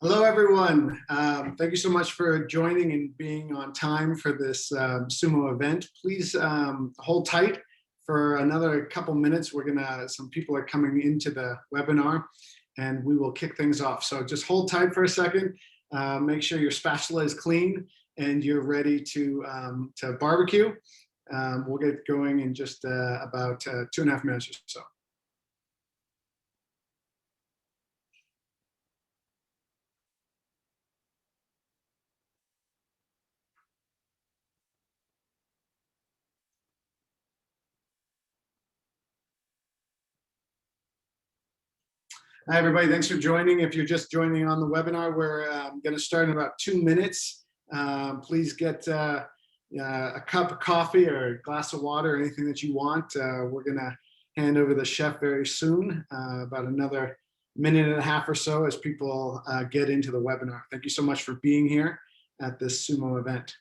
Hello, everyone. Thank you so much for joining and being on time for this Sumo event. Please hold tight for another couple minutes. Some people are coming into the webinar and we will kick things off. So just hold tight for a second. Make sure your spatula is clean and you're ready to barbecue. We'll get going in just about 2.5 minutes or so. Hi, everybody. Thanks for joining. If you're just joining on the webinar, we're going to start in about 2 minutes. Please get a cup of coffee or a glass of water, or anything that you want. We're going to hand over the chef very soon, about another minute and a half or so as people get into the webinar. Thank you so much for being here at this Sumo event.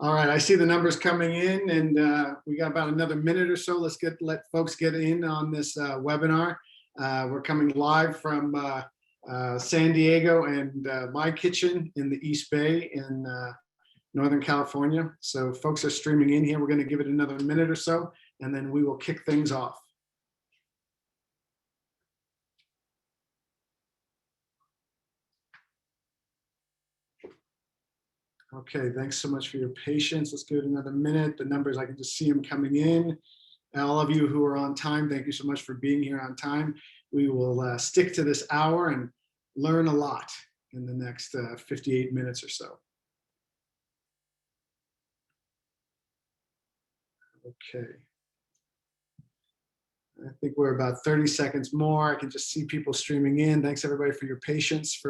All right, I see the numbers coming in, and we got about another minute or so. Let's let folks get in on this webinar. We're coming live from San Diego and my kitchen in the East Bay in Northern California. So folks are streaming in here. We're going to give it another minute or so, and then we will kick things off. Okay, thanks so much for your patience. Let's give it another minute. The numbers, I can just see them coming in. And all of you who are on time, thank you so much for being here on time. We will stick to this hour and learn a lot in the next 58 minutes or so. Okay. I think we're about 30 seconds more. I can just see people streaming in. Thanks everybody for your patience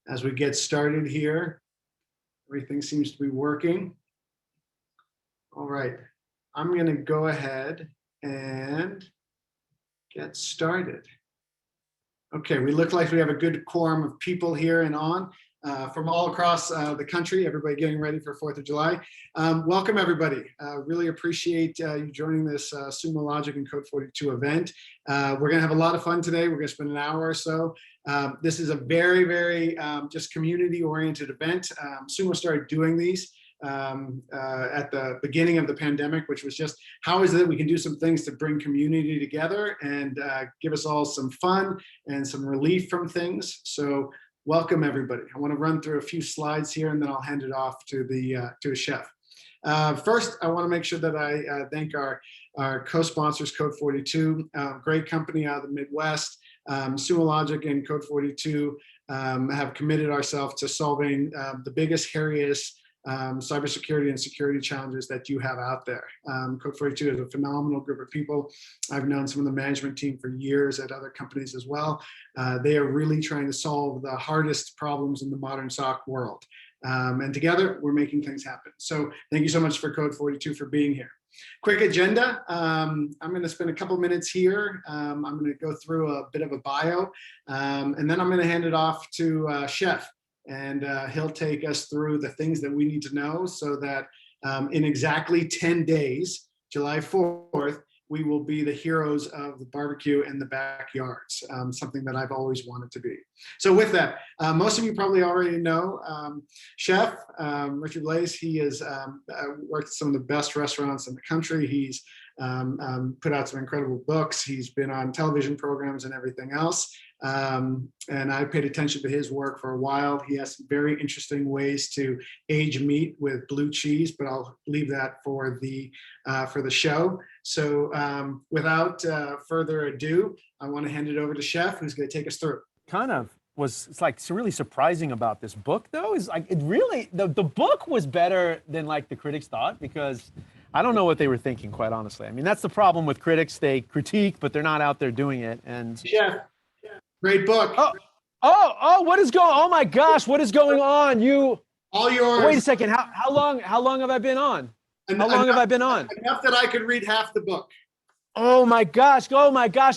as we get started here. Everything seems to be working. All right, I'm going to go ahead and get started. Okay, we look like we have a good quorum of people here and on from all across the country, everybody getting ready for 4th of July. Welcome, everybody. Really appreciate you joining this Sumo Logic and Code42 event. We're going to have a lot of fun today. We're going to spend an hour or so. This is a very, very just community-oriented event. Sumo started doing these at the beginning of the pandemic, which was just, how is it we can do some things to bring community together and give us all some fun and some relief from things. So welcome, everybody. I want to run through a few slides here, and then I'll hand it off to a chef. First, I want to make sure that I thank our co-sponsors, Code42, great company out of the Midwest. Sumo Logic and Code42 have committed ourselves to solving the biggest, hairiest cybersecurity and security challenges that you have out there. Code42 is a phenomenal group of people. I've known some of the management team for years at other companies as well. They are really trying to solve the hardest problems in the modern SOC world. And together, we're making things happen. So thank you so much for Code42 for being here. Quick agenda. I'm going to spend a couple minutes here. I'm going to go through a bit of a bio, and then I'm going to hand it off to Chef. And he'll take us through the things that we need to know so that in exactly 10 days, July 4th, we will be the heroes of the barbecue in the backyards, something that I've always wanted to be. So with that, most of you probably already know Chef Richard Blais. He has worked at some of the best restaurants in the country. He's put out some incredible books. He's been on television programs and everything else. And I paid attention to his work for a while. He has some very interesting ways to age meat with blue cheese, but I'll leave that for the show. So without further ado, I want to hand it over to Chef, who's going to take us through. It's like really surprising about this book, though, is like it really, the book was better than like the critics thought, because I don't know what they were thinking, quite honestly. I mean, that's the problem with critics. They critique, but they're not out there doing it. And Chef, great book. What is going, oh my gosh, what is going on? All yours. Wait a second, how long have I been on? How long have I been on? Enough that I could read half the book. Oh my gosh,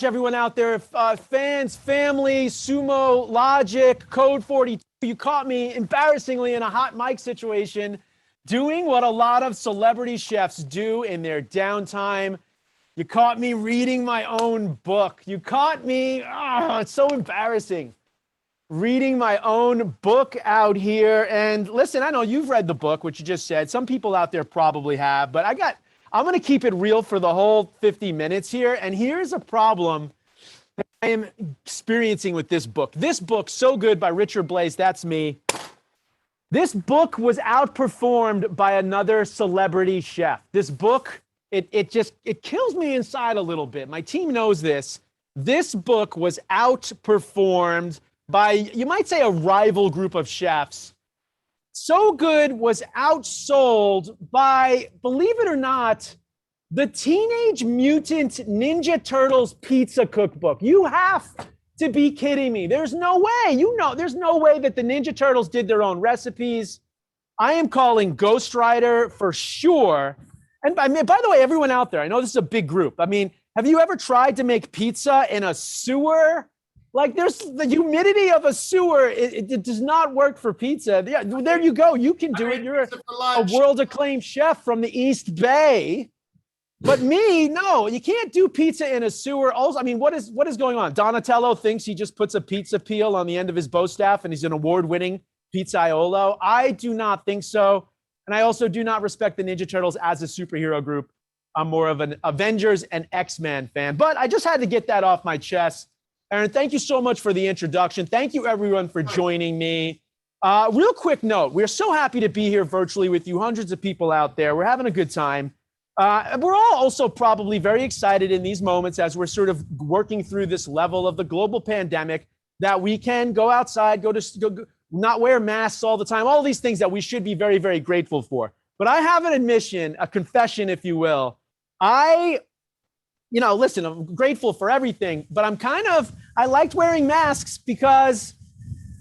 everyone out there, fans, family, Sumo Logic, Code42. You caught me embarrassingly in a hot mic situation doing what a lot of celebrity chefs do in their downtime. You caught me reading my own book. You caught me, it's so embarrassing. Reading my own book out here. And listen, I know you've read the book, which you just said. Some people out there probably have, but I'm going to keep it real for the whole 50 minutes here. And here's a problem that I am experiencing with this book. This book, So Good by Richard Blais, that's me. This book was outperformed by another celebrity chef. This book, it kills me inside a little bit. My team knows this. This book was outperformed by, you might say, a rival group of chefs. So Good was outsold by, believe it or not, the Teenage Mutant Ninja Turtles Pizza Cookbook. You have to be kidding me. There's no way, there's no way that the Ninja Turtles did their own recipes. I am calling Ghostwriter for sure. And by the way, everyone out there, I know this is a big group. I mean, have you ever tried to make pizza in a sewer? Like, there's the humidity of a sewer. It does not work for pizza. Yeah, there you go. You can do it. You're a world-acclaimed chef from the East Bay. But me, no, you can't do pizza in a sewer. Also, I mean, what is going on? Donatello thinks he just puts a pizza peel on the end of his bow staff and he's an award-winning pizzaiolo. I do not think so. And I also do not respect the Ninja Turtles as a superhero group. I'm more of an Avengers and X-Men fan. But I just had to get that off my chest. Aaron, thank you so much for the introduction. Thank you, everyone, for joining me. Real quick note, we're so happy to be here virtually with you, hundreds of people out there. We're having a good time. We're all also probably very excited in these moments as we're sort of working through this level of the global pandemic that we can go outside, go not wear masks all the time, all these things that we should be very, very grateful for. But I have an admission, a confession, if you will. Listen, I'm grateful for everything, but I liked wearing masks because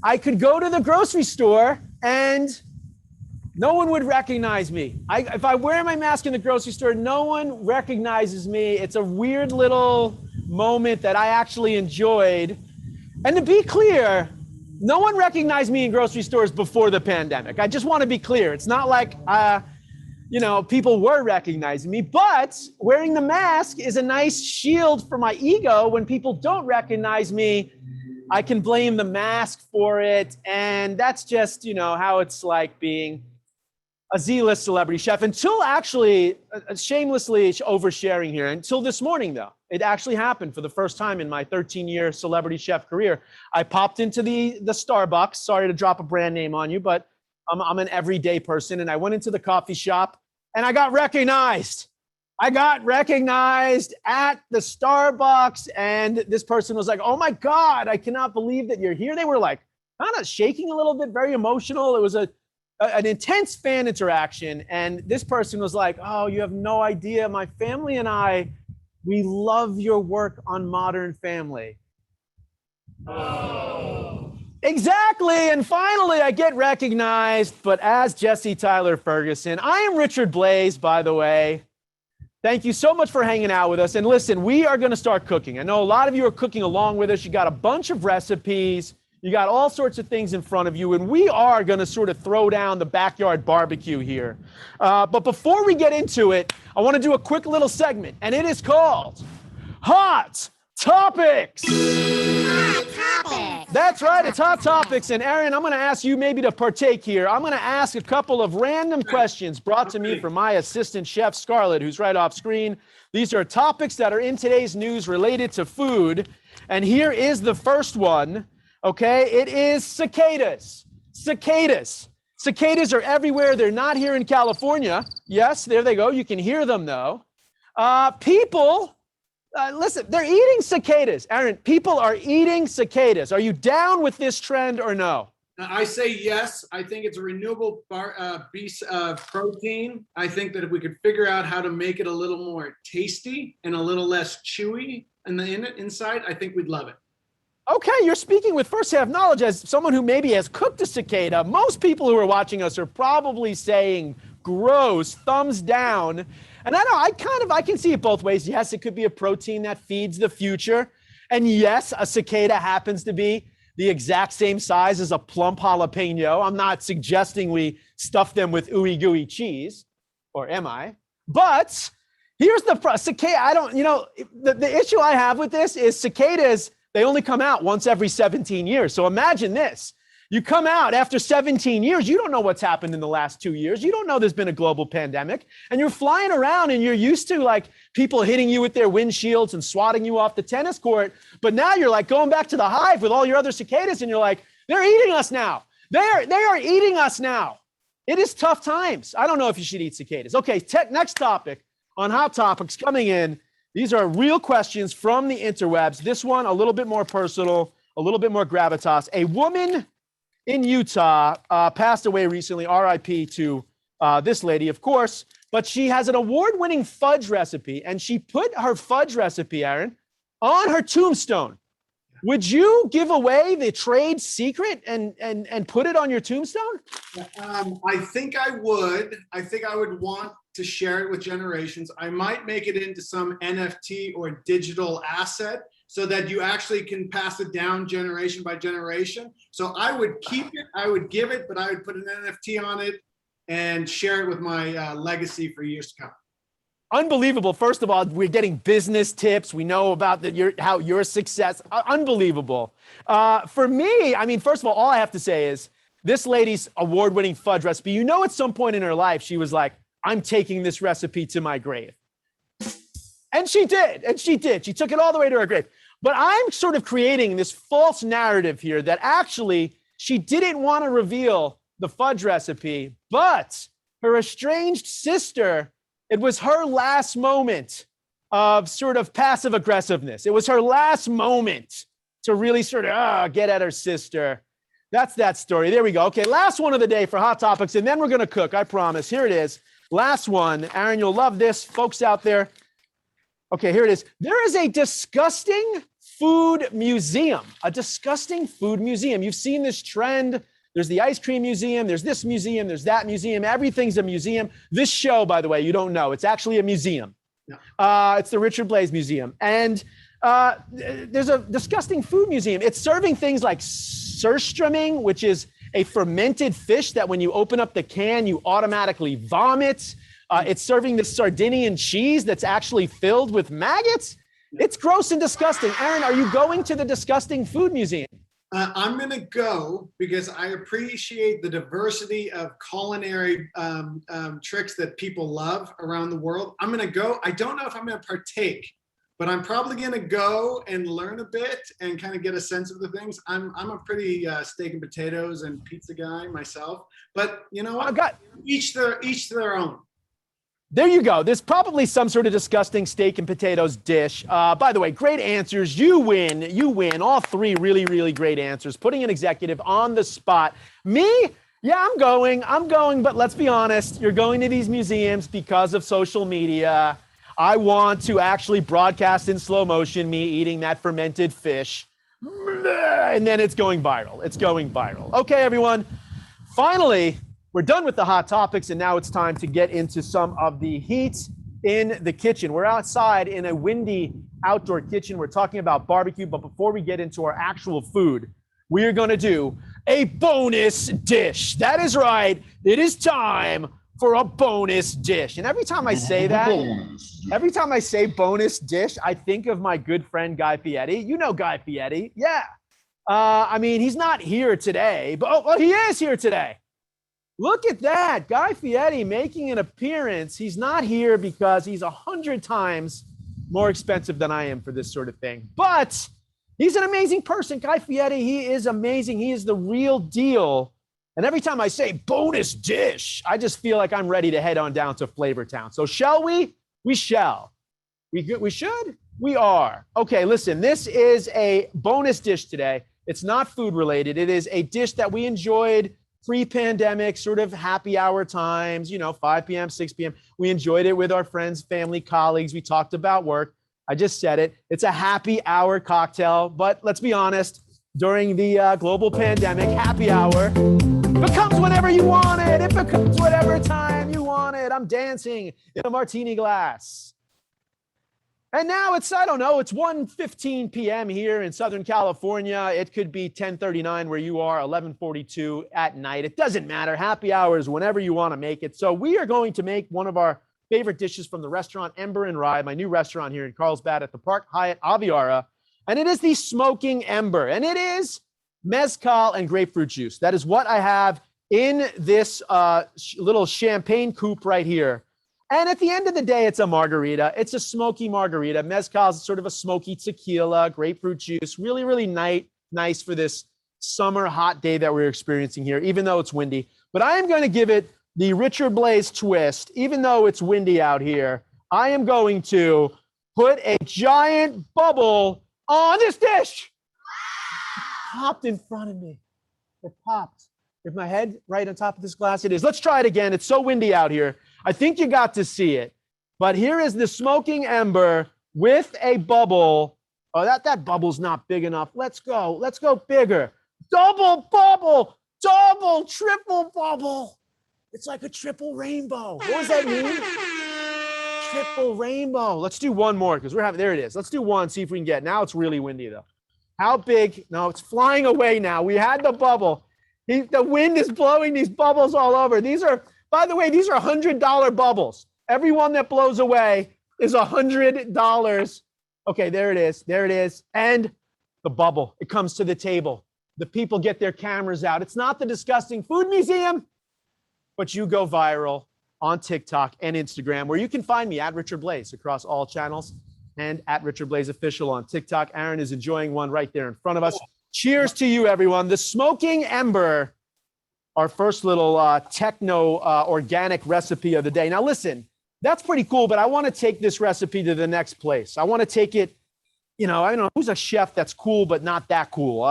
I could go to the grocery store and no one would recognize me. If I wear my mask in the grocery store, no one recognizes me. It's a weird little moment that I actually enjoyed. And to be clear, no one recognized me in grocery stores before the pandemic. I just want to be clear. It's not like, people were recognizing me, but wearing the mask is a nice shield for my ego. When people don't recognize me, I can blame the mask for it. And that's just, how it's like being a Z-list celebrity chef until actually, shamelessly oversharing here, until this morning, though. It actually happened for the first time in my 13-year celebrity chef career. I popped into the Starbucks. Sorry to drop a brand name on you, but I'm an everyday person. And I went into the coffee shop and I got recognized. I got recognized at the Starbucks. And this person was like, "Oh my God, I cannot believe that you're here." They were like kind of shaking a little bit, very emotional. It was an intense fan interaction. And this person was like, "Oh, you have no idea. My family and I, we love your work on Modern Family." Oh. Exactly. And finally, I get recognized, but as Jesse Tyler Ferguson. I am Richard Blais, by the way. Thank you so much for hanging out with us. And listen, we are going to start cooking. I know a lot of you are cooking along with us. You got a bunch of recipes. You got all sorts of things in front of you. And we are going to sort of throw down the backyard barbecue here. But before we get into it, I want to do a quick little segment. And it is called Hot Topics. Hot Topics. That's right. It's Hot Topics. And Aaron, I'm going to ask you maybe to partake here. I'm going to ask a couple of random questions brought to me from my assistant chef, Scarlett, who's right off screen. These are topics that are in today's news related to food. And here is the first one. Okay, it is cicadas. Cicadas. Cicadas are everywhere. They're not here in California. Yes, there they go. You can hear them, though. People, listen, they're eating cicadas. Aaron, people are eating cicadas. Are you down with this trend or no? I say yes. I think it's a renewable protein. I think that if we could figure out how to make it a little more tasty and a little less chewy inside, I think we'd love it. Okay, you're speaking with first-hand knowledge as someone who maybe has cooked a cicada. Most people who are watching us are probably saying gross, thumbs down. And I can see it both ways. Yes, it could be a protein that feeds the future. And yes, a cicada happens to be the exact same size as a plump jalapeno. I'm not suggesting we stuff them with ooey gooey cheese, or am I? But here's the cicada. The issue I have with this is cicadas, they only come out once every 17 years. So imagine this. You come out after 17 years, you don't know what's happened in the last 2 years. You don't know there's been a global pandemic, and you're flying around and you're used to like people hitting you with their windshields and swatting you off the tennis court. But now you're like going back to the hive with all your other cicadas and you're like, they're eating us now. They are eating us now. It is tough times. I don't know if you should eat cicadas. Okay, next topic on Hot Topics coming in. These are real questions from the interwebs. This one, a little bit more personal, a little bit more gravitas. A woman in Utah passed away recently, RIP to this lady, of course, but she has an award-winning fudge recipe, and she put her fudge recipe, Aaron, on her tombstone. Would you give away the trade secret and put it on your tombstone? I think I would. I think I would want to share it with generations. I might make it into some NFT or digital asset so that you actually can pass it down generation by generation. So I would keep it, I would give it, but I would put an NFT on it and share it with my legacy for years to come. Unbelievable. First of all, we're getting business tips. We know about how your success, unbelievable. For me, I mean, first of all I have to say is this lady's award-winning fudge recipe, you know, at some point in her life, she was like, I'm taking this recipe to my grave. And she did. She took it all the way to her grave. But I'm sort of creating this false narrative here that actually she didn't want to reveal the fudge recipe, but her estranged sister, it was her last moment of sort of passive aggressiveness. It was her last moment to really sort of get at her sister. That's that story. There we go. Okay, last one of the day for Hot Topics, and then we're going to cook, I promise. Here it is. Last one. Aaron, you'll love this. Folks out there. Okay, here it is. There is a disgusting food museum. A disgusting food museum. You've seen this trend. There's the ice cream museum. There's this museum. There's that museum. Everything's a museum. This show, by the way, you don't know. It's actually a museum. Yeah. It's the Richard Blais Museum. And there's a disgusting food museum. It's serving things like surströmming, which is a fermented fish that when you open up the can, you automatically vomit. It's serving this Sardinian cheese that's actually filled with maggots. It's gross and disgusting. Aaron, are you going to the disgusting food museum? I'm going to go because I appreciate the diversity of culinary tricks that people love around the world. I'm going to go. I don't know if I'm going to partake, but I'm probably going to go and learn a bit and kind of get a sense of the things. I'm a pretty steak and potatoes and pizza guy myself, but you know what? Each their own. There you go. There's probably some sort of disgusting steak and potatoes dish. By the way, great answers. You win. You win. All three really, really great answers. Putting an executive on the spot. Me? Yeah, I'm going. But let's be honest. You're going to these museums because of social media. I want to actually broadcast in slow motion me eating that fermented fish. And then it's going viral. It's going viral. Okay, everyone. Finally, we're done with the hot topics, and now it's time to get into some of the heat in the kitchen. We're outside in a windy outdoor kitchen. We're talking about barbecue, but before we get into our actual food, we are going to do a bonus dish. That is right. It is time for a bonus dish. And every time I say that, every time I say bonus dish, I think of my good friend Guy Fieri. You know Guy Fieri. Yeah. I mean, he's not here today, but he is here today. Look at that. Guy Fieri making an appearance. He's not here because he's 100 times more expensive than I am for this sort of thing. But he's an amazing person. Guy Fieri, he is amazing. He is the real deal. And every time I say bonus dish, I just feel like I'm ready to head on down to Flavor Town. So shall we? We shall. We should? We are. Okay, listen, this is a bonus dish today. It's not food related. It is a dish that we enjoyed pre-pandemic, sort of happy hour times, 5 p.m., 6 p.m. We enjoyed it with our friends, family, colleagues. We talked about work. I just said it. It's a happy hour cocktail. But let's be honest, during the global pandemic, happy hour becomes whenever you want it. It becomes whatever time you want on it. I'm dancing in a martini glass. And now it's, I don't know, it's 1:15 p.m. here in Southern California. It could be 10:39 where you are, 11:42 at night. It doesn't matter. Happy hours whenever you want to make it. So we are going to make one of our favorite dishes from the restaurant Ember and Rye, my new restaurant here in Carlsbad at the Park Hyatt Aviara. And it is the Smoking Ember. And it is mezcal and grapefruit juice. That is what I have in this little champagne coupe right here. And at the end of the day, it's a margarita. It's a smoky margarita. Mezcal is sort of a smoky tequila, grapefruit juice. Really, really nice for this summer hot day that we're experiencing here, even though it's windy. But I am going to give it the Richard Blais twist. Even though it's windy out here, I am going to put a giant bubble on this dish. It popped in front of me. It popped. Is my head right on top of this glass? It is. Let's try it again. It's so windy out here. I think you got to see it. But here is the Smoking Ember with a bubble. Oh, that bubble's not big enough. Let's go. Let's go bigger. Double bubble. Double, triple bubble. It's like a triple rainbow. What does that mean? Triple rainbow. Let's do one more because we're having, there it is. Let's do one, see if we can get, now it's really windy though. How big? No, it's flying away now. We had the bubble. The wind is blowing these bubbles all over. These are, by the way, these are $100 bubbles. Every one that blows away is $100. Okay, there it is. There it is. And the bubble, it comes to the table. The people get their cameras out. It's not the disgusting food museum, but you go viral on TikTok and Instagram, where you can find me at Richard Blais across all channels and at Richard Blais Official on TikTok. Aaron is enjoying one right there in front of us. Cheers to you, everyone. The Smoking Ember, our first little techno organic recipe of the day. Now, listen, that's pretty cool, but I want to take this recipe to the next place. I want to take it, I don't know, who's a chef that's cool, but not that cool?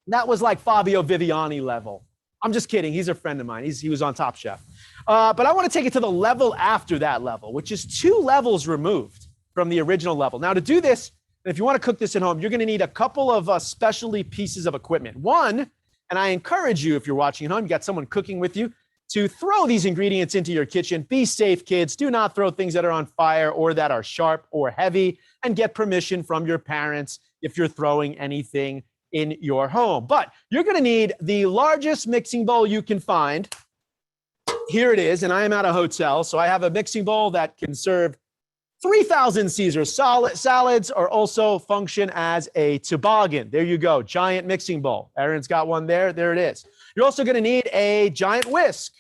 That was like Fabio Viviani level. I'm just kidding. He's a friend of mine. He was on Top Chef. But I want to take it to the level after that level, which is 2 levels removed from the original level. Now, to do this, if you want to cook this at home, you're going to need a couple of specialty pieces of equipment. One, and I encourage you, if you're watching at home, you got someone cooking with you, to throw these ingredients into your kitchen. Be safe, kids. Do not throw things that are on fire or that are sharp or heavy, and get permission from your parents if you're throwing anything in your home. But you're going to need the largest mixing bowl you can find. Here it is, and I am at a hotel, so I have a mixing bowl that can serve 3,000 Caesar salads, or also function as a toboggan. There you go, giant mixing bowl. Aaron's got one there. There it is. You're also going to need a giant whisk.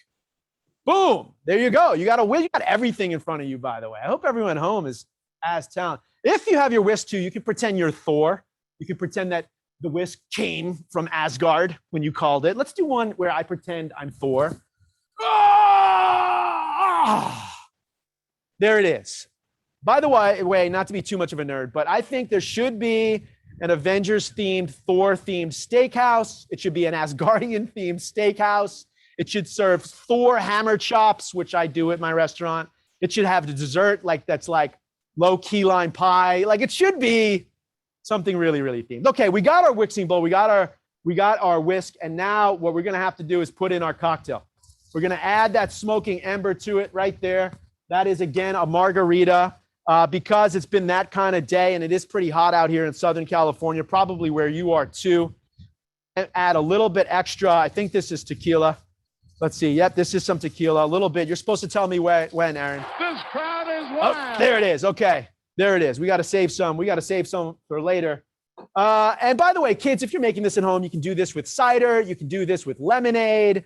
Boom. There you go. You got a whisk. You got everything in front of you, by the way. I hope everyone at home is as talented. If you have your whisk too, you can pretend you're Thor. You can pretend that the whisk came from Asgard when you called it. Let's do one where I pretend I'm Thor. There it is. By the way, not to be too much of a nerd, but I think there should be an Avengers-themed, Thor-themed steakhouse. It should be an Asgardian-themed steakhouse. It should serve Thor hammer chops, which I do at my restaurant. It should have the dessert that's like low key lime pie. Like, it should be something really, really themed. Okay, we got our mixing bowl. We got our whisk, and now what we're gonna have to do is put in our cocktail. We're gonna add that Smoking Ember to it right there. That is, again, a margarita. Because it's been that kind of day and it is pretty hot out here in Southern California, probably where you are too. And add a little bit extra. I think this is tequila. Let's see. Yep, this is some tequila. A little bit. You're supposed to tell me when, Aaron. This crowd is Oh, wild. there it is. Okay. There it is. We got to save some. We got to save some for later. And by the way, kids, if you're making this at home, you can do this with cider. You can do this with lemonade.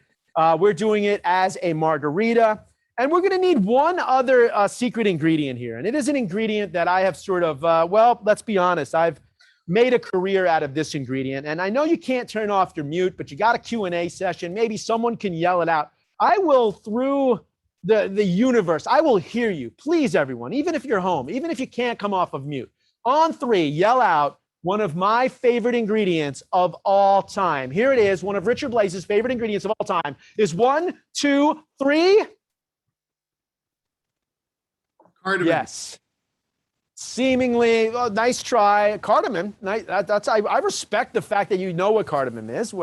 We're doing it as a margarita. And we're going to need one other secret ingredient here. And it is an ingredient that I have sort of, let's be honest, I've made a career out of this ingredient. And I know you can't turn off your mute, but you got a Q&A session. Maybe someone can yell it out. I will, through the universe, I will hear you. Please, everyone, even if you're home, even if you can't come off of mute. On 3, yell out one of my favorite ingredients of all time. Here it is. One of Richard Blais's favorite ingredients of all time is 1, 2, 3. Cardamom. Yes. Seemingly, nice try. Cardamom. Nice. I respect the fact that you know what cardamom is.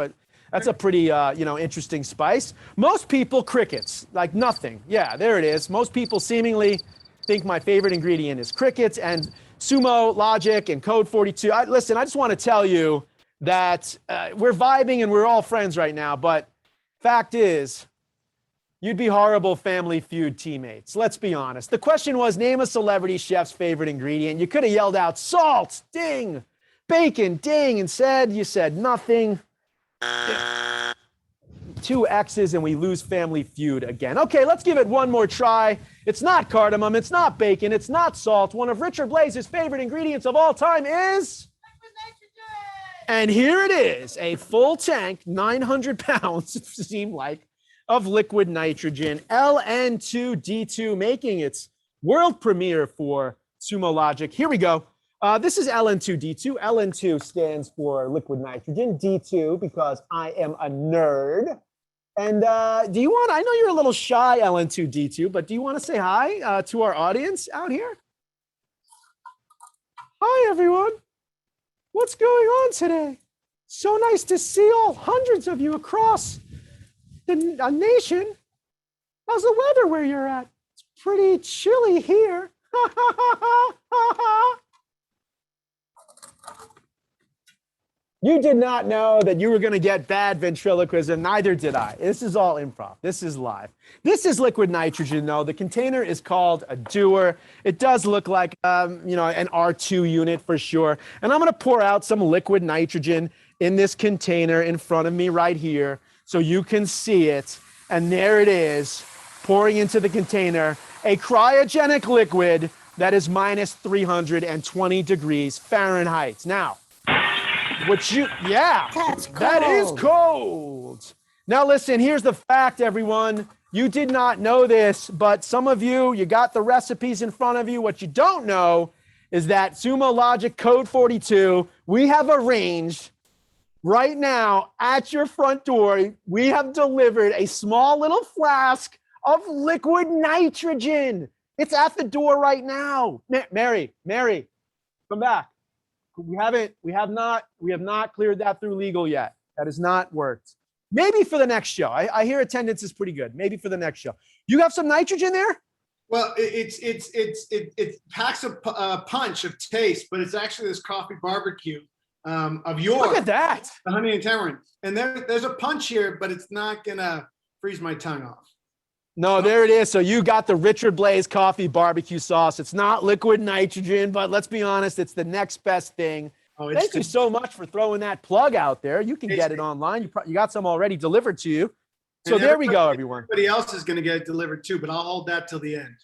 That's a pretty, interesting spice. Most people, crickets, like nothing. Yeah, there it is. Most people seemingly think my favorite ingredient is crickets, and Sumo Logic and Code42. Listen, I just want to tell you that we're vibing and we're all friends right now, but fact is, you'd be horrible Family Feud teammates. Let's be honest. The question was, name a celebrity chef's favorite ingredient. You could have yelled out salt, ding, bacon, ding, instead you said nothing. 2 X's and we lose Family Feud again. Okay, let's give it one more try. It's not cardamom, it's not bacon, it's not salt. One of Richard Blais' favorite ingredients of all time is... And here it is, a full tank, 900 pounds, it seemed like, of liquid nitrogen, LN2D2, making its world premiere for Sumo Logic. Here we go. This is LN2D2. LN2 stands for liquid nitrogen, D2 because I am a nerd. And do you want, I know you're a little shy, LN2D2, but do you want to say hi to our audience out here? Hi, everyone. What's going on today? So nice to see all hundreds of you across the nation. How's the weather where you're at? It's pretty chilly here. You did not know that you were going to get bad ventriloquism. Neither did I. This is all improv. This is live. This is liquid nitrogen, though. The container is called a doer. It does look like, an R2 unit for sure. And I'm going to pour out some liquid nitrogen in this container in front of me right here so you can see it. And there it is, pouring into the container, a cryogenic liquid that is minus 320 degrees Fahrenheit. Now, That's cold. that is cold. Now listen, here's the fact, everyone. You did not know this, but some of you got the recipes in front of you. What you don't know is that Sumo Logic Code42, we have arranged right now at your front door, we have delivered a small little flask of liquid nitrogen. It's at the door right now. Mary, come back. We have not cleared that through legal yet. That has not worked. Maybe for the next show. I hear attendance is pretty good. Maybe for the next show. You have some nitrogen there? Well, it packs a punch of taste, but it's actually this coffee barbecue of yours. Look at that. The honey and tamarind. And there's a punch here, but it's not gonna freeze my tongue off. No, there it is. So you got the Richard Blais coffee barbecue sauce. It's not liquid nitrogen, but let's be honest, it's the next best thing. Oh, Thank you so much for throwing that plug out there. You can get it online. You got some already delivered to you. So there we go, everyone. Everybody else is going to get it delivered too, but I'll hold that till the end.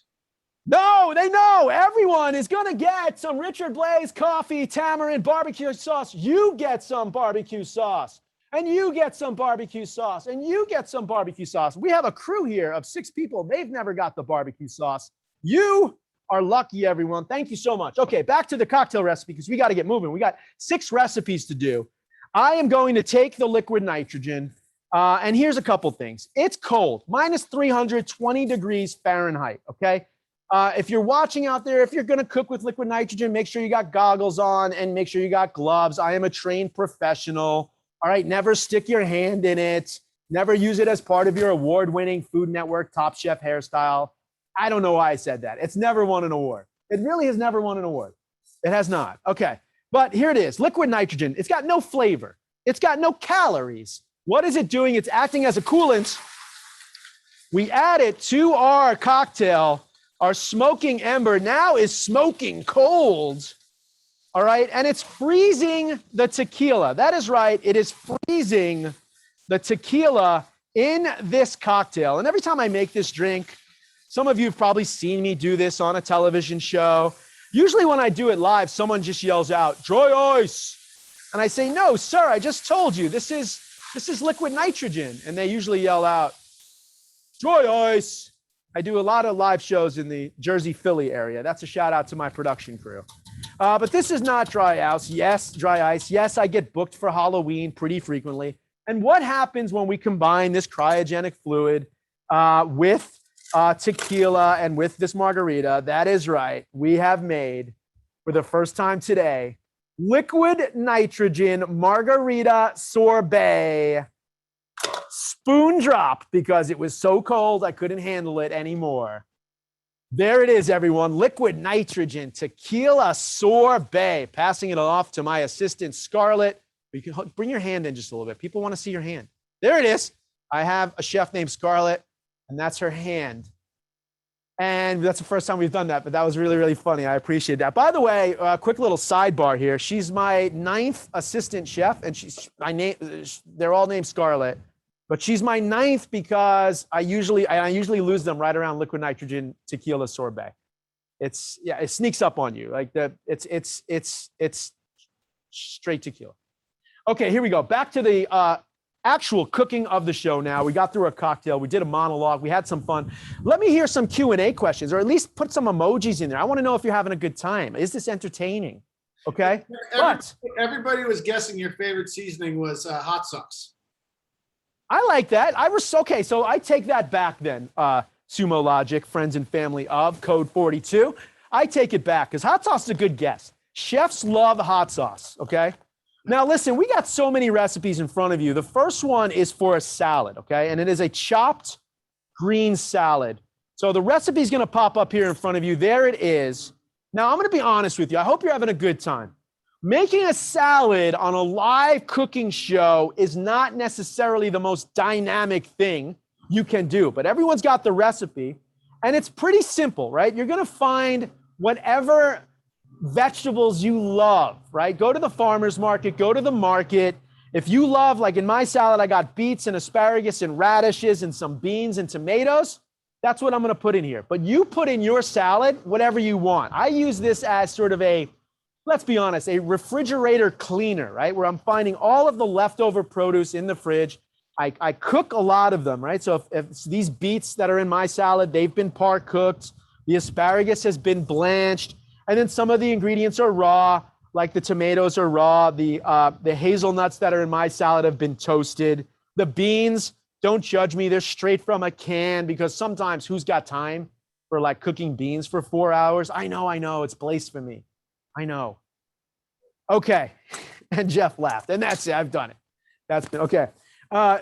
No, they know. Everyone is going to get some Richard Blais coffee, tamarind, barbecue sauce. You get some barbecue sauce. And you get some barbecue sauce. And you get some barbecue sauce. We have a crew here of 6 people. They've never got the barbecue sauce. You are lucky, everyone. Thank you so much. Okay, back to the cocktail recipe because we got to get moving. We got 6 recipes to do. I am going to take the liquid nitrogen, and here's a couple things. It's cold, minus 320 degrees Fahrenheit, okay? If you're watching out there, if you're going to cook with liquid nitrogen, make sure you got goggles on and make sure you got gloves. I am a trained professional. All right, never stick your hand in it. Never use it as part of your award-winning Food Network Top Chef hairstyle. I don't know why I said that. It's never won an award. It really has never won an award. It has not. Okay, but here it is, liquid nitrogen. It's got no flavor. It's got no calories. What is it doing? It's acting as a coolant. We add it to our cocktail. Our smoking ember now is smoking cold. All right, and it's freezing the tequila. That is right, it is freezing the tequila in this cocktail. And every time I make this drink, some of you have probably seen me do this on a television show. Usually when I do it live, someone just yells out, "Dry ice." And I say, "No, sir, I just told you, this is liquid nitrogen." And they usually yell out, "Dry ice." I do a lot of live shows in the Jersey, Philly area. That's a shout out to my production crew. But this is not dry ice. Yes, dry ice. Yes, I get booked for Halloween pretty frequently. And what happens when we combine this cryogenic fluid with tequila and with this margarita? That is right. We have made, for the first time today, liquid nitrogen margarita sorbet. spoon drop because it was so cold I couldn't handle it anymore. There it is, everyone. Liquid nitrogen tequila sorbet. Passing it off to my assistant, Scarlett. You can bring your hand in just a little bit. People want to see your hand. There it is. I have a chef named Scarlett, and that's her hand. And that's the first time we've done that, but that was really, really funny. I appreciate that. By the way, a quick little sidebar here. She's my 9th assistant chef, and they're all named Scarlett, but she's my 9th because I usually lose them right around liquid nitrogen tequila sorbet. It sneaks up on you. Like it's straight tequila. Okay, here we go. Back to the actual cooking of the show now. We got through a cocktail. We did a monologue. We had some fun. Let me hear some Q&A questions, or at least put some emojis in there. I want to know if you're having a good time. Is this entertaining? Okay. Everybody was guessing your favorite seasoning was hot sauce. I like that. Okay, so I take that back then. Sumo Logic, friends and family of Code42. I take it back because hot sauce is a good guess. Chefs love hot sauce, okay? Now, listen, we got so many recipes in front of you. The first one is for a salad, okay? And it is a chopped green salad. So the recipe is going to pop up here in front of you. There it is. Now, I'm going to be honest with you. I hope you're having a good time. Making a salad on a live cooking show is not necessarily the most dynamic thing you can do, but everyone's got the recipe, and it's pretty simple, right? You're going to find whatever vegetables you love, right? Go to the farmer's market, go to the market. If you love, like in my salad, I got beets and asparagus and radishes and some beans and tomatoes. That's what I'm going to put in here. But you put in your salad whatever you want. I use this as sort of a, let's be honest, a refrigerator cleaner, right? Where I'm finding all of the leftover produce in the fridge. I cook a lot of them, right? So if these beets that are in my salad, they've been par cooked. The asparagus has been blanched. And then some of the ingredients are raw, like the tomatoes are raw. The hazelnuts that are in my salad have been toasted. The beans, don't judge me. They're straight from a can because sometimes who's got time for like cooking beans for 4 hours? I know. It's blasphemy. I know. Okay. And Jeff laughed. And that's it. I've done it. That's been okay.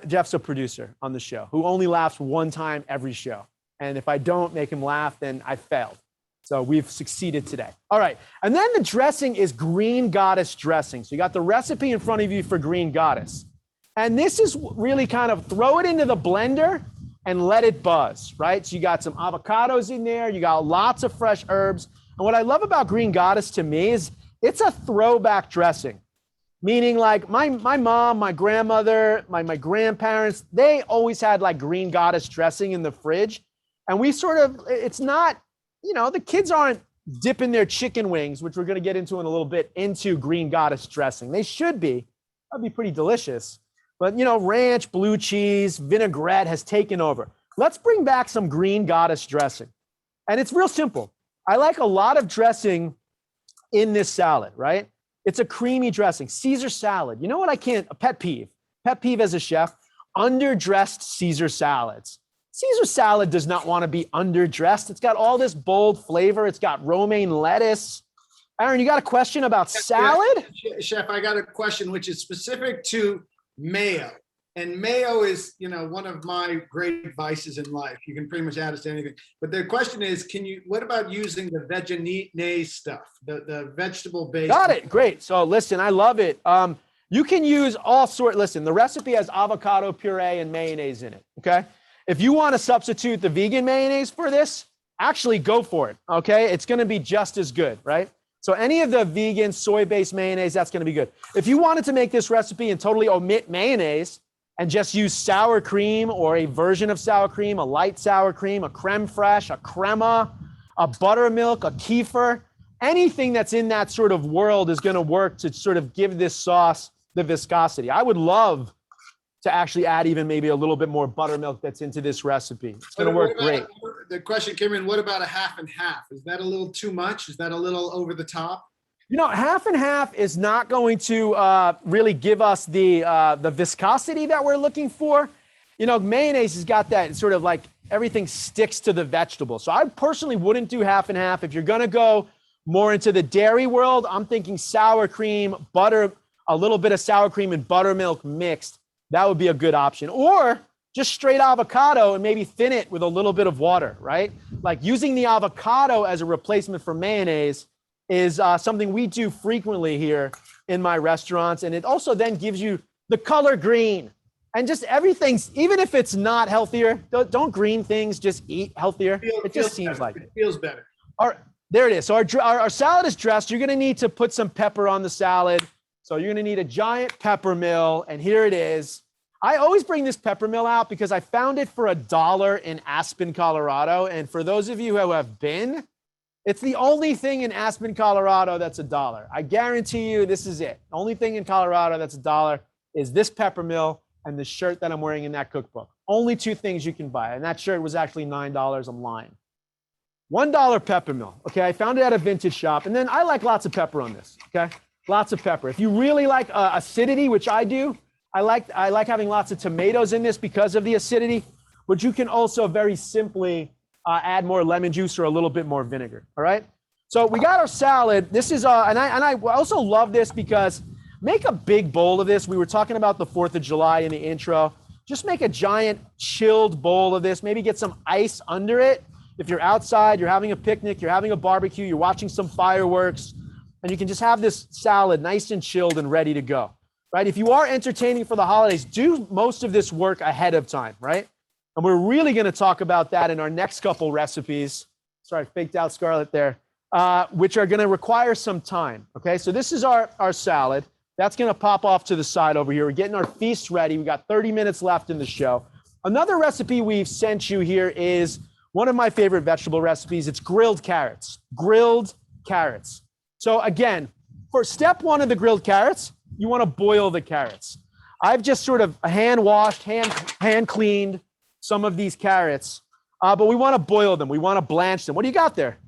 Jeff's a producer on the show who only laughs one time every show. And if I don't make him laugh, then I failed. So we've succeeded today. All right. And then the dressing is Green Goddess dressing. So you got the recipe in front of you for Green Goddess. And this is really kind of throw it into the blender and let it buzz, right? So you got some avocados in there. You got lots of fresh herbs. And what I love about Green Goddess to me is it's a throwback dressing. Meaning like my mom, my grandmother, my grandparents, they always had like Green Goddess dressing in the fridge. And we sort of, it's not, the kids aren't dipping their chicken wings, which we're going to get into in a little bit, into Green Goddess dressing. They should be. That'd be pretty delicious. But, ranch, blue cheese, vinaigrette has taken over. Let's bring back some Green Goddess dressing. And it's real simple. I like a lot of dressing in this salad, right? It's a creamy dressing. Caesar salad. You know what a pet peeve as a chef, underdressed Caesar salads. Caesar salad does not want to be underdressed. It's got all this bold flavor. It's got romaine lettuce. Aaron, you got a question about salad? Chef, I got a question which is specific to mayo. And mayo is, one of my great vices in life. You can pretty much add it to anything. But the question is, what about using the veganese stuff, the vegetable-based? Got it. Great. So listen, I love it. You can use all sorts. Listen, the recipe has avocado puree and mayonnaise in it, okay? If you want to substitute the vegan mayonnaise for this, actually go for it, okay? It's going to be just as good, right? So any of the vegan soy-based mayonnaise, that's going to be good. If you wanted to make this recipe and totally omit mayonnaise and just use sour cream or a version of sour cream, a light sour cream, a creme fraiche, a crema, a buttermilk, a kefir, anything that's in that sort of world is going to work to sort of give this sauce the viscosity. I would love to actually add even maybe a little bit more buttermilk that's into this recipe. It's going to work great. The question came in, what about a half and half? Is that a little too much? Is that a little over the top? Half and half is not going to really give us the viscosity that we're looking for. Mayonnaise has got that sort of like everything sticks to the vegetable. So I personally wouldn't do half and half. If you're going to go more into the dairy world, I'm thinking sour cream, butter, a little bit of sour cream and buttermilk mixed. that would be a good option. Or just straight avocado and maybe thin it with a little bit of water, right? Like using the avocado as a replacement for mayonnaise is something we do frequently here in my restaurants. And it also then gives you the color green. And just everything's, even if it's not healthier, don't green things, just eat healthier. It just seems like it feels better. There it is. So our salad is dressed. You're going to need to put some pepper on the salad. So you're going to need a giant pepper mill. And here it is. I always bring this pepper mill out because I found it for $1 in Aspen, Colorado. And for those of you who have been, it's the only thing in Aspen, Colorado that's $1. I guarantee you this is it. The only thing in Colorado that's $1 is this pepper mill and the shirt that I'm wearing in that cookbook. Only two things you can buy. And that shirt was actually $9. I'm lying. $1 pepper mill. Okay, I found it at a vintage shop. And then I like lots of pepper on this. Okay, lots of pepper. If you really like acidity, which I do, I like having lots of tomatoes in this because of the acidity. But you can also very simply add more lemon juice or a little bit more vinegar. All right. So we got our salad. This is and I also love this because make a big bowl of this. We were talking about the 4th of July in the intro. Just make a giant chilled bowl of this. Maybe get some ice under it. If you're outside, you're having a picnic, you're having a barbecue, you're watching some fireworks, and you can just have this salad nice and chilled and ready to go, right? If you are entertaining for the holidays, do most of this work ahead of time, right? And we're really going to talk about that in our next couple recipes. Sorry, faked out Scarlett there, which are going to require some time, okay? So this is our salad. That's going to pop off to the side over here. We're getting our feast ready. We got 30 minutes left in the show. Another recipe we've sent you here is one of my favorite vegetable recipes. It's grilled carrots. Grilled carrots. So again, for step one of the grilled carrots, you want to boil the carrots. I've just sort of hand washed, hand cleaned some of these carrots, but we want to boil them. We want to blanch them. What do you got there?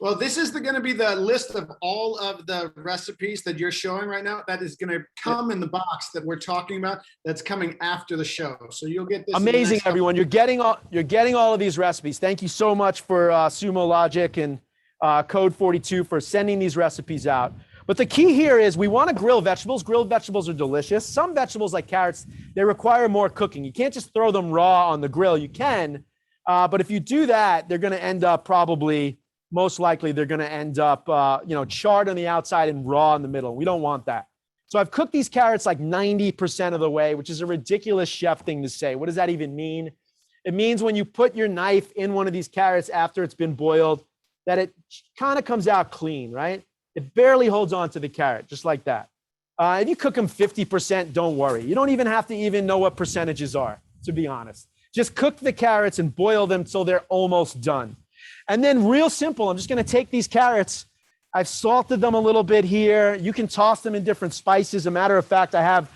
Well, this is going to be the list of all of the recipes that you're showing right now. That is going to come in the box that we're talking about. That's coming after the show. So you'll get this. Amazing, everyone. You're getting all of these recipes. Thank you so much for Sumo Logic and Code42 for sending these recipes out. But the key here is we want to grill vegetables. Grilled vegetables are delicious. Some vegetables like carrots, they require more cooking. You can't just throw them raw on the grill. You can, but if you do that, they're going to end up most likely they're going to end up, charred on the outside and raw in the middle. We don't want that. So I've cooked these carrots like 90% of the way, which is a ridiculous chef thing to say. What does that even mean? It means when you put your knife in one of these carrots after it's been boiled, that it kind of comes out clean, right? It barely holds on to the carrot, just like that. If you cook them 50%, don't worry. You don't even have to even know what percentages are, to be honest. Just cook the carrots and boil them till they're almost done. And then real simple, I'm just going to take these carrots. I've salted them a little bit here. You can toss them in different spices. As a matter of fact, I have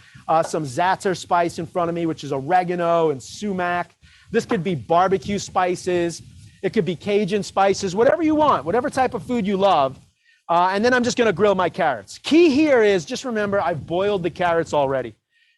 some za'atar spice in front of me, which is oregano and sumac. This could be barbecue spices. It could be Cajun spices, whatever you want, whatever type of food you love. And then I'm just going to grill my carrots. Key here is just remember, I've boiled the carrots already.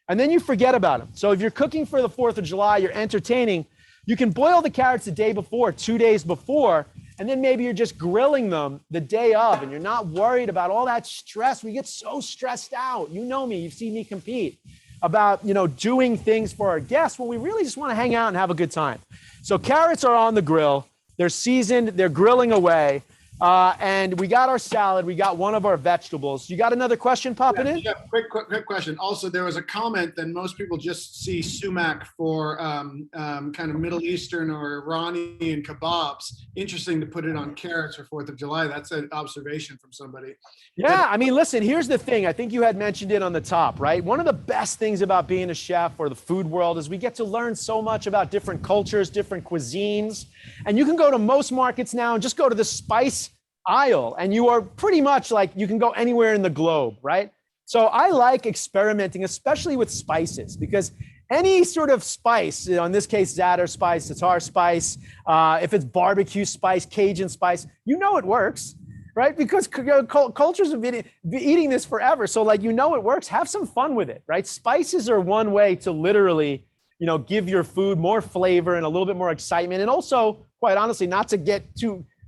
And then you forget about them. So if you're cooking for the 4th of July, you're entertaining, you can boil the carrots the day before, 2 days before, and then maybe you're just grilling them the day of, and you're not worried about all that stress. We get so stressed out. You know me, you've seen me compete about, doing things for our guests when we really just want to hang out and have a good time. So carrots are on the grill. They're seasoned. They're grilling away. And we got our salad. We got one of our vegetables. You got another question popping in? Yeah, quick question. Also, there was a comment that most people just see sumac for kind of Middle Eastern or Iranian kebabs. Interesting to put it on carrots for 4th of July. That's an observation from somebody. Yeah, I mean, listen, here's the thing. I think you had mentioned it on the top, right? One of the best things about being a chef or the food world is we get to learn so much about different cultures, different cuisines. And you can go to most markets now and just go to the spice aisle, and you are pretty much like, you can go anywhere in the globe, right? So I like experimenting, especially with spices, because any sort of spice, in this case, za'atar spice, tartar spice, if it's barbecue spice, Cajun spice, it works, right? Because cultures have been eating this forever. So it works, have some fun with it, right? Spices are one way to literally, give your food more flavor and a little bit more excitement. And also, quite honestly, not to get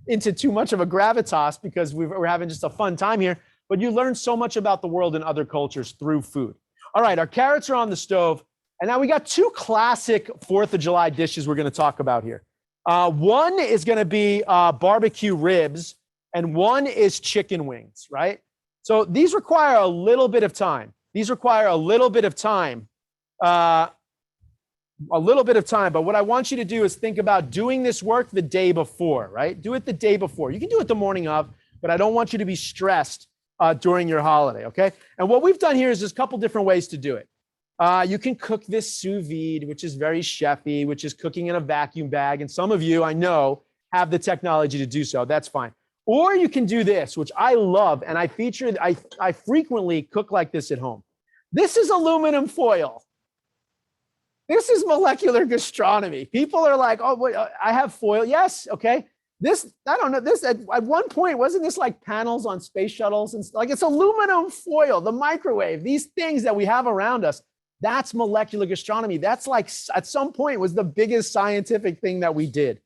into too much of a gravitas, because we're having just a fun time here, but you learn so much about the world and other cultures through food. All right, our carrots are on the stove. And now we got two classic 4th of July dishes we're going to talk about here. One is going to be barbecue ribs, and one is chicken wings, right? So these require a little bit of time. These require a little bit of time. But what I want you to do is think about doing this work the day before, right? Do it the day before. You can do it the morning of, but I don't want you to be stressed during your holiday, okay? And what we've done here is there's a couple different ways to do it. You can cook this sous vide, which is very chefy, which is cooking in a vacuum bag. And some of you, I know, have the technology to do so. That's fine. Or you can do this, which I love, and I frequently cook like this at home. This is aluminum foil. This is molecular gastronomy. People are like, oh, wait, I have foil. Yes, okay. This, I don't know, this at one point, wasn't this like panels on space shuttles? And like, it's aluminum foil, the microwave, these things that we have around us. That's molecular gastronomy. That's like, at some point, was the biggest scientific thing that we did.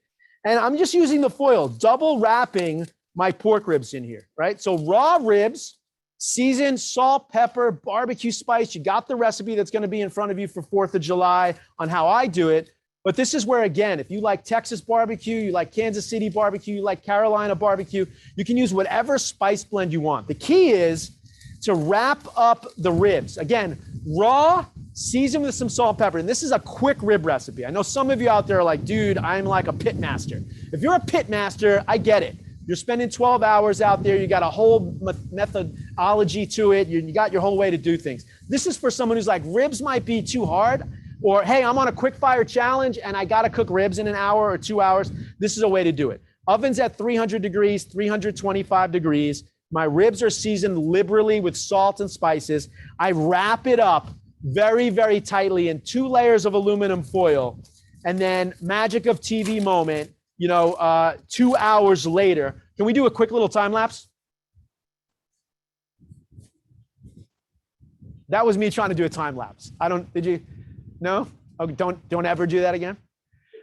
And I'm just using the foil, double wrapping my pork ribs in here, right? So raw ribs, seasoned, salt, pepper, barbecue spice. You got the recipe that's going to be in front of you for 4th of July on how I do it. But this is where, again, if you like Texas barbecue, you like Kansas City barbecue, you like Carolina barbecue, you can use whatever spice blend you want. The key is to wrap up the ribs. Again, raw, seasoned with some salt and pepper. And this is a quick rib recipe. I know some of you out there are like, dude, I'm like a pit master. If you're a pit master, I get it. You're spending 12 hours out there. You got a whole methodology to it. You got your whole way to do things. This is for someone who's like, ribs might be too hard. Or, hey, I'm on a quick fire challenge and I got to cook ribs in an hour or 2 hours. This is a way to do it. Oven's at 300 degrees, 325 degrees. My ribs are seasoned liberally with salt and spices. I wrap it up very, very tightly in 2 layers of aluminum foil. And then magic of TV moment, 2 hours later. Can we do a quick little time lapse? That was me trying to do a time lapse. Did you? No? Oh, don't ever do that again?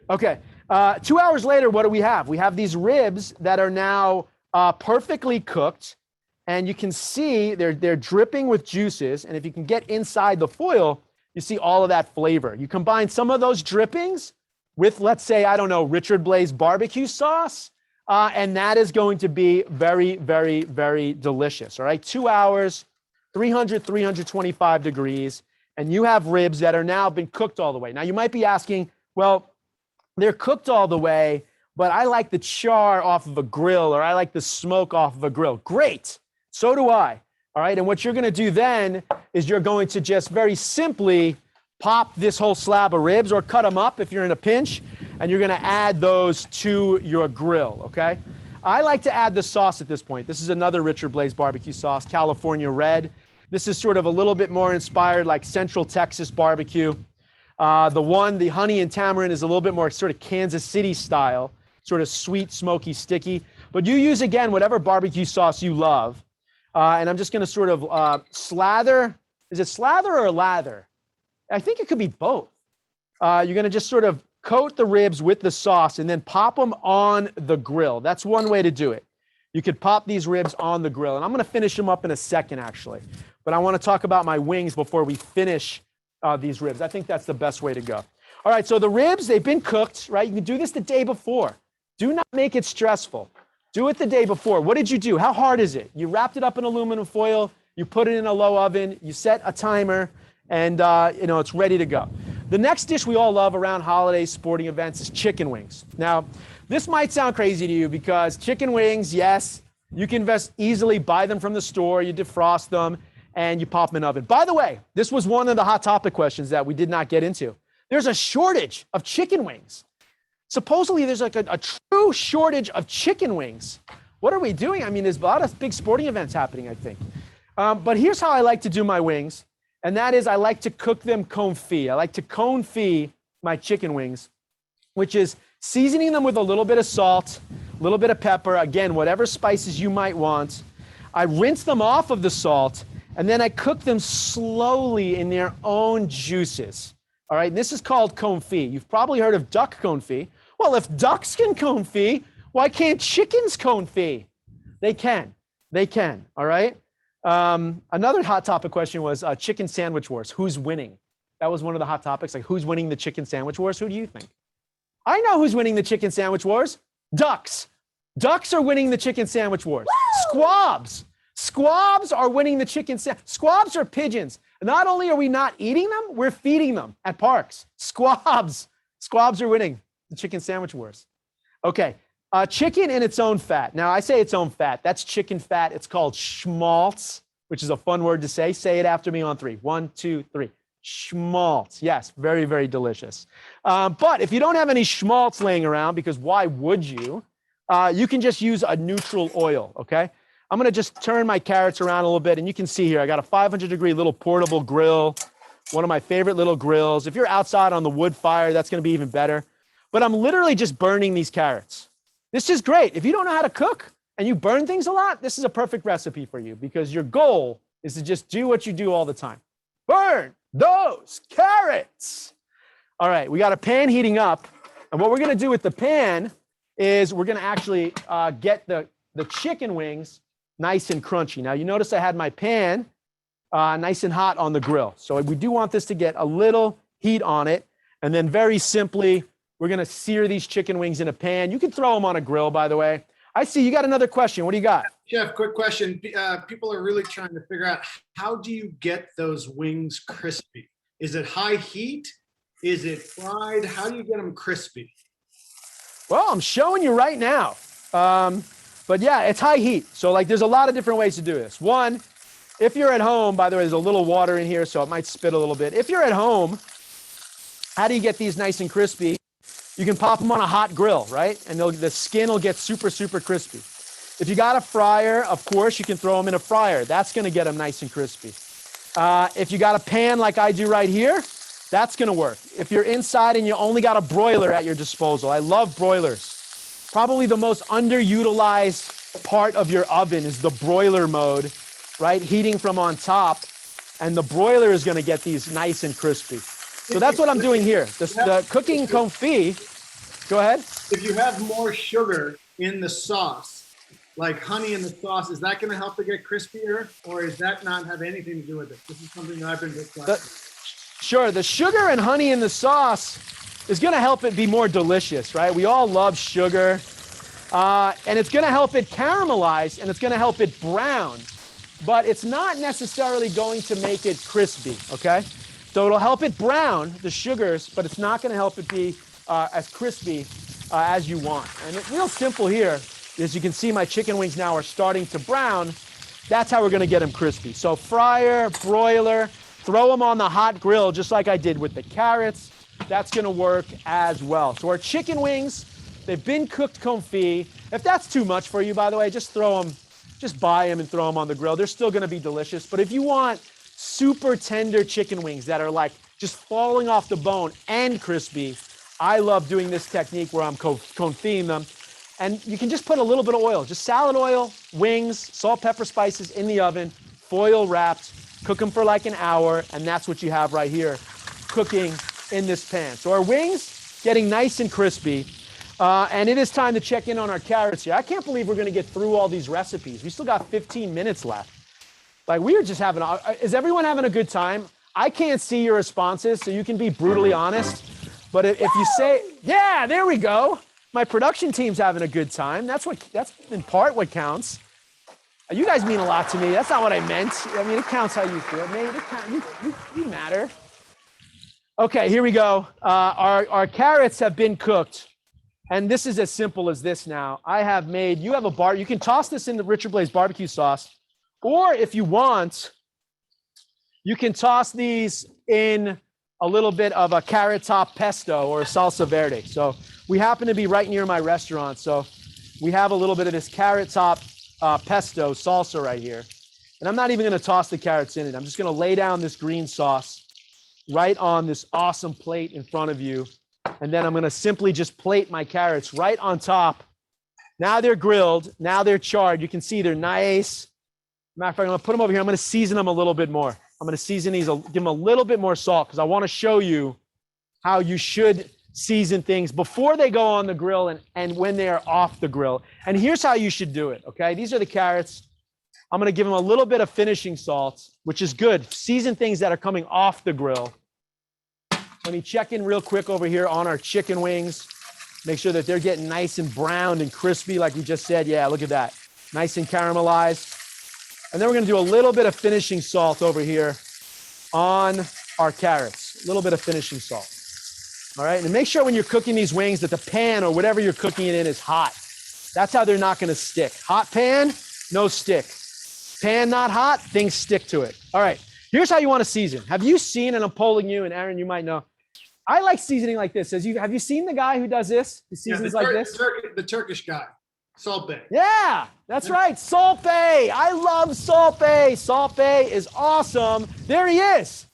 Okay. 2 hours later, what do we have? We have these ribs that are now perfectly cooked. And you can see they're dripping with juices. And if you can get inside the foil, you see all of that flavor. You combine some of those drippings with, let's say, I don't know, Richard Blais barbecue sauce. And that is going to be very, very, very delicious. All right. 2 hours, 300, 325 degrees. And you have ribs that are now been cooked all the way. Now you might be asking, well, they're cooked all the way, but I like the char off of a grill, or I like the smoke off of a grill. Great. So do I. All right. And what you're going to do then is you're going to just very simply pop this whole slab of ribs, or cut them up if you're in a pinch, and you're going to add those to your grill. Okay. I like to add the sauce at this point. This is another Richard Blais barbecue sauce, California Red. This is sort of a little bit more inspired like Central Texas barbecue. The honey and tamarind is a little bit more sort of Kansas City style, sort of sweet, smoky, sticky. But you use, again, whatever barbecue sauce you love. And I'm just going to sort of slather. Is it slather or lather? I think it could be both. You're going to just sort of coat the ribs with the sauce and then pop them on the grill. That's one way to do it. You could pop these ribs on the grill. And I'm going to finish them up in a second, actually. But I want to talk about my wings before we finish these ribs. I think that's the best way to go. All right, so the ribs, they've been cooked, right? You can do this the day before. Do not make it stressful. Do it the day before. What did you do? How hard is it? You wrapped it up in aluminum foil. You put it in a low oven. You set a timer, and it's ready to go. The next dish we all love around holidays, sporting events, is chicken wings. Now, this might sound crazy to you because chicken wings, yes, you can easily buy them from the store. You defrost them and you pop them in the oven. By the way, this was one of the hot topic questions that we did not get into. There's a shortage of chicken wings. Supposedly, there's like a true shortage of chicken wings. What are we doing? I mean, there's a lot of big sporting events happening, I think. But here's how I like to do my wings. And that is, I like to cook them confit. I like to confit my chicken wings, which is seasoning them with a little bit of salt, a little bit of pepper, again, whatever spices you might want. I rinse them off of the salt, and then I cook them slowly in their own juices. All right, this is called confit. You've probably heard of duck confit. Well, if ducks can confit, why can't chickens confit? They can. All right. Another hot topic question was chicken sandwich wars. Who's winning? That was one of the hot topics. Like, who's winning the chicken sandwich wars? Who do you think? I know who's winning the chicken sandwich wars. Ducks. Ducks are winning the chicken sandwich wars. Woo! Squabs. Squabs are winning the chicken sandwich. Squabs are pigeons. Not only are we not eating them, we're feeding them at parks. Squabs. Squabs are winning the chicken sandwich wars. Okay. Chicken in its own fat. Now, I say its own fat. That's chicken fat. It's called schmaltz, which is a fun word to say. Say it after me on 3. 1, 2, 3. Schmaltz. Yes, very, very delicious. But if you don't have any schmaltz laying around, because why would you? You can just use a neutral oil, okay? I'm gonna just turn my carrots around a little bit, and you can see here, I got a 500-degree little portable grill, one of my favorite little grills. If you're outside on the wood fire, that's gonna be even better. But I'm literally just burning these carrots. This is great. If you don't know how to cook and you burn things a lot, this is a perfect recipe for you, because your goal is to just do what you do all the time. Burn those carrots. All right, we got a pan heating up. And what we're gonna do with the pan is we're gonna actually get the chicken wings nice and crunchy. Now, you notice I had my pan nice and hot on the grill. So we do want this to get a little heat on it. And then very simply, we're gonna sear these chicken wings in a pan. You can throw them on a grill, by the way. I see you got another question. What do you got? Chef, quick question. People are really trying to figure out, how do you get those wings crispy? Is it high heat? Is it fried? How do you get them crispy? Well, I'm showing you right now. But yeah, it's high heat. So like, there's a lot of different ways to do this. One, if you're at home, by the way, there's a little water in here, so it might spit a little bit. If you're at home, how do you get these nice and crispy? You can pop them on a hot grill, right? And the skin will get super, super crispy. If you got a fryer, of course, you can throw them in a fryer. That's gonna get them nice and crispy. If you got a pan like I do right here, that's gonna work. If you're inside and you only got a broiler at your disposal, I love broilers. Probably the most underutilized part of your oven is the broiler mode, right? Heating from on top, and the broiler is gonna get these nice and crispy. So that's what I'm doing here. The cooking confit, go ahead. If you have more sugar in the sauce, like honey in the sauce, is that gonna help it get crispier, or does that not have anything to do with it? This is something that I've been discussing. Sure, the sugar and honey in the sauce is gonna help it be more delicious, right? We all love sugar, and it's gonna help it caramelize, and it's gonna help it brown, but it's not necessarily going to make it crispy, okay? So it'll help it brown, the sugars, but it's not gonna help it be as crispy as you want. And it's real simple here. As you can see, my chicken wings now are starting to brown. That's how we're gonna get them crispy. So fryer, broiler, throw them on the hot grill, just like I did with the carrots. That's gonna work as well. So our chicken wings, they've been cooked confit. If that's too much for you, by the way, just throw them, just buy them and throw them on the grill. They're still gonna be delicious. But if you want super tender chicken wings that are like just falling off the bone and crispy, I love doing this technique where I'm confiting them. And you can just put a little bit of oil, just salad oil, wings, salt, pepper, spices in the oven, foil wrapped, cook them for like an hour, and that's what you have right here, cooking in this pan. So our wings getting nice and crispy, and it is time to check in on our carrots here. I can't believe we're gonna get through all these recipes. We still got 15 minutes left. Like, we are just having, is everyone having a good time? I can't see your responses, so you can be brutally honest. But if you say, yeah, there we go. My production team's having a good time. That's in part what counts. You guys mean a lot to me. That's not what I meant. I mean, it counts how you feel. Maybe you matter. Okay, here we go. Our carrots have been cooked. And this is as simple as this now. I have made, you can toss this in the Richard Blais barbecue sauce. Or if you want, you can toss these in a little bit of a carrot top pesto or salsa verde. So we happen to be right near my restaurant. So we have a little bit of this carrot top pesto salsa right here. And I'm not even gonna toss the carrots in it. I'm just gonna lay down this green sauce right on this awesome plate in front of you. And then I'm gonna simply just plate my carrots right on top. Now they're grilled, now they're charred. You can see they're nice. Matter of fact, I'm gonna put them over here. I'm gonna season them a little bit more. I'm gonna season these, give them a little bit more salt because I wanna show you how you should season things before they go on the grill and when they are off the grill. And here's how you should do it, okay? These are the carrots. I'm gonna give them a little bit of finishing salt, which is good. Season things that are coming off the grill. Let me check in real quick over here on our chicken wings. Make sure that they're getting nice and browned and crispy like we just said. Yeah, look at that. Nice and caramelized. And then we're gonna do a little bit of finishing salt over here on our carrots. A little bit of finishing salt. All right, and make sure when you're cooking these wings that the pan or whatever you're cooking it in is hot. That's how they're not gonna stick. Hot pan, no stick. Pan not hot, things stick to it. All right, here's how you wanna season. Have you seen, and I'm polling you, and Aaron, you might know, I like seasoning like this. Have you seen the guy who does this? He seasons like this? The Turkish guy, Salt Bay. Yeah, that's right, Salt Bay. I love Salt Bay. Salt Bay is awesome. There he is.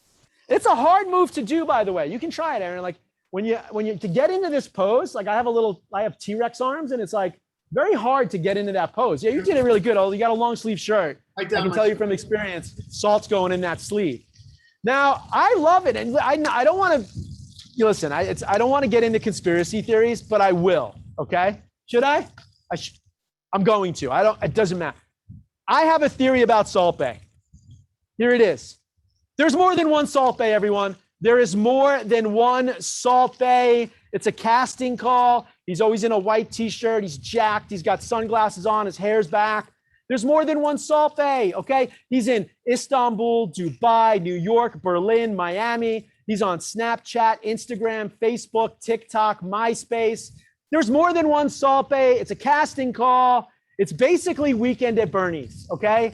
It's a hard move to do, by the way. You can try it, Aaron. Like when you to get into this pose, like I have T-Rex arms, and it's like very hard to get into that pose. Yeah, you did it really good. You got a long sleeve shirt. I can tell you from experience, salt's going in that sleeve. Now, I love it, and I don't want to. Listen, I don't want to get into conspiracy theories, but I will. Okay? Should I? I'm going to. It doesn't matter. I have a theory about Salt Bay. Here it is. There's more than one Salt Bay, everyone. There is more than one Salt Bay. It's a casting call. He's always in a white t-shirt. He's jacked. He's got sunglasses on. His hair's back. There's more than one Salt Bay, okay? He's in Istanbul, Dubai, New York, Berlin, Miami. He's on Snapchat, Instagram, Facebook, TikTok, MySpace. There's more than one Salt Bay. It's a casting call. It's basically Weekend at Bernie's, okay?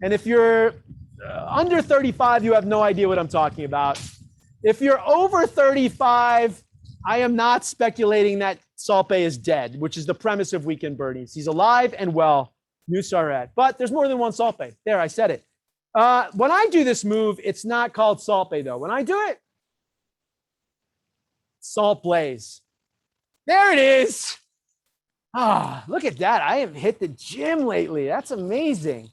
And if you're under 35, you have no idea what I'm talking about. If you're over 35, I am not speculating that Salt Bay is dead, which is the premise of Weekend Bernie's. He's alive and well, new Sarat. But there's more than one Salt Bay. There, I said it. When I do this move, it's not called Salt Bay, though. When I do it, Salt Blais. There it is. Ah, look at that. I have hit the gym lately. That's amazing.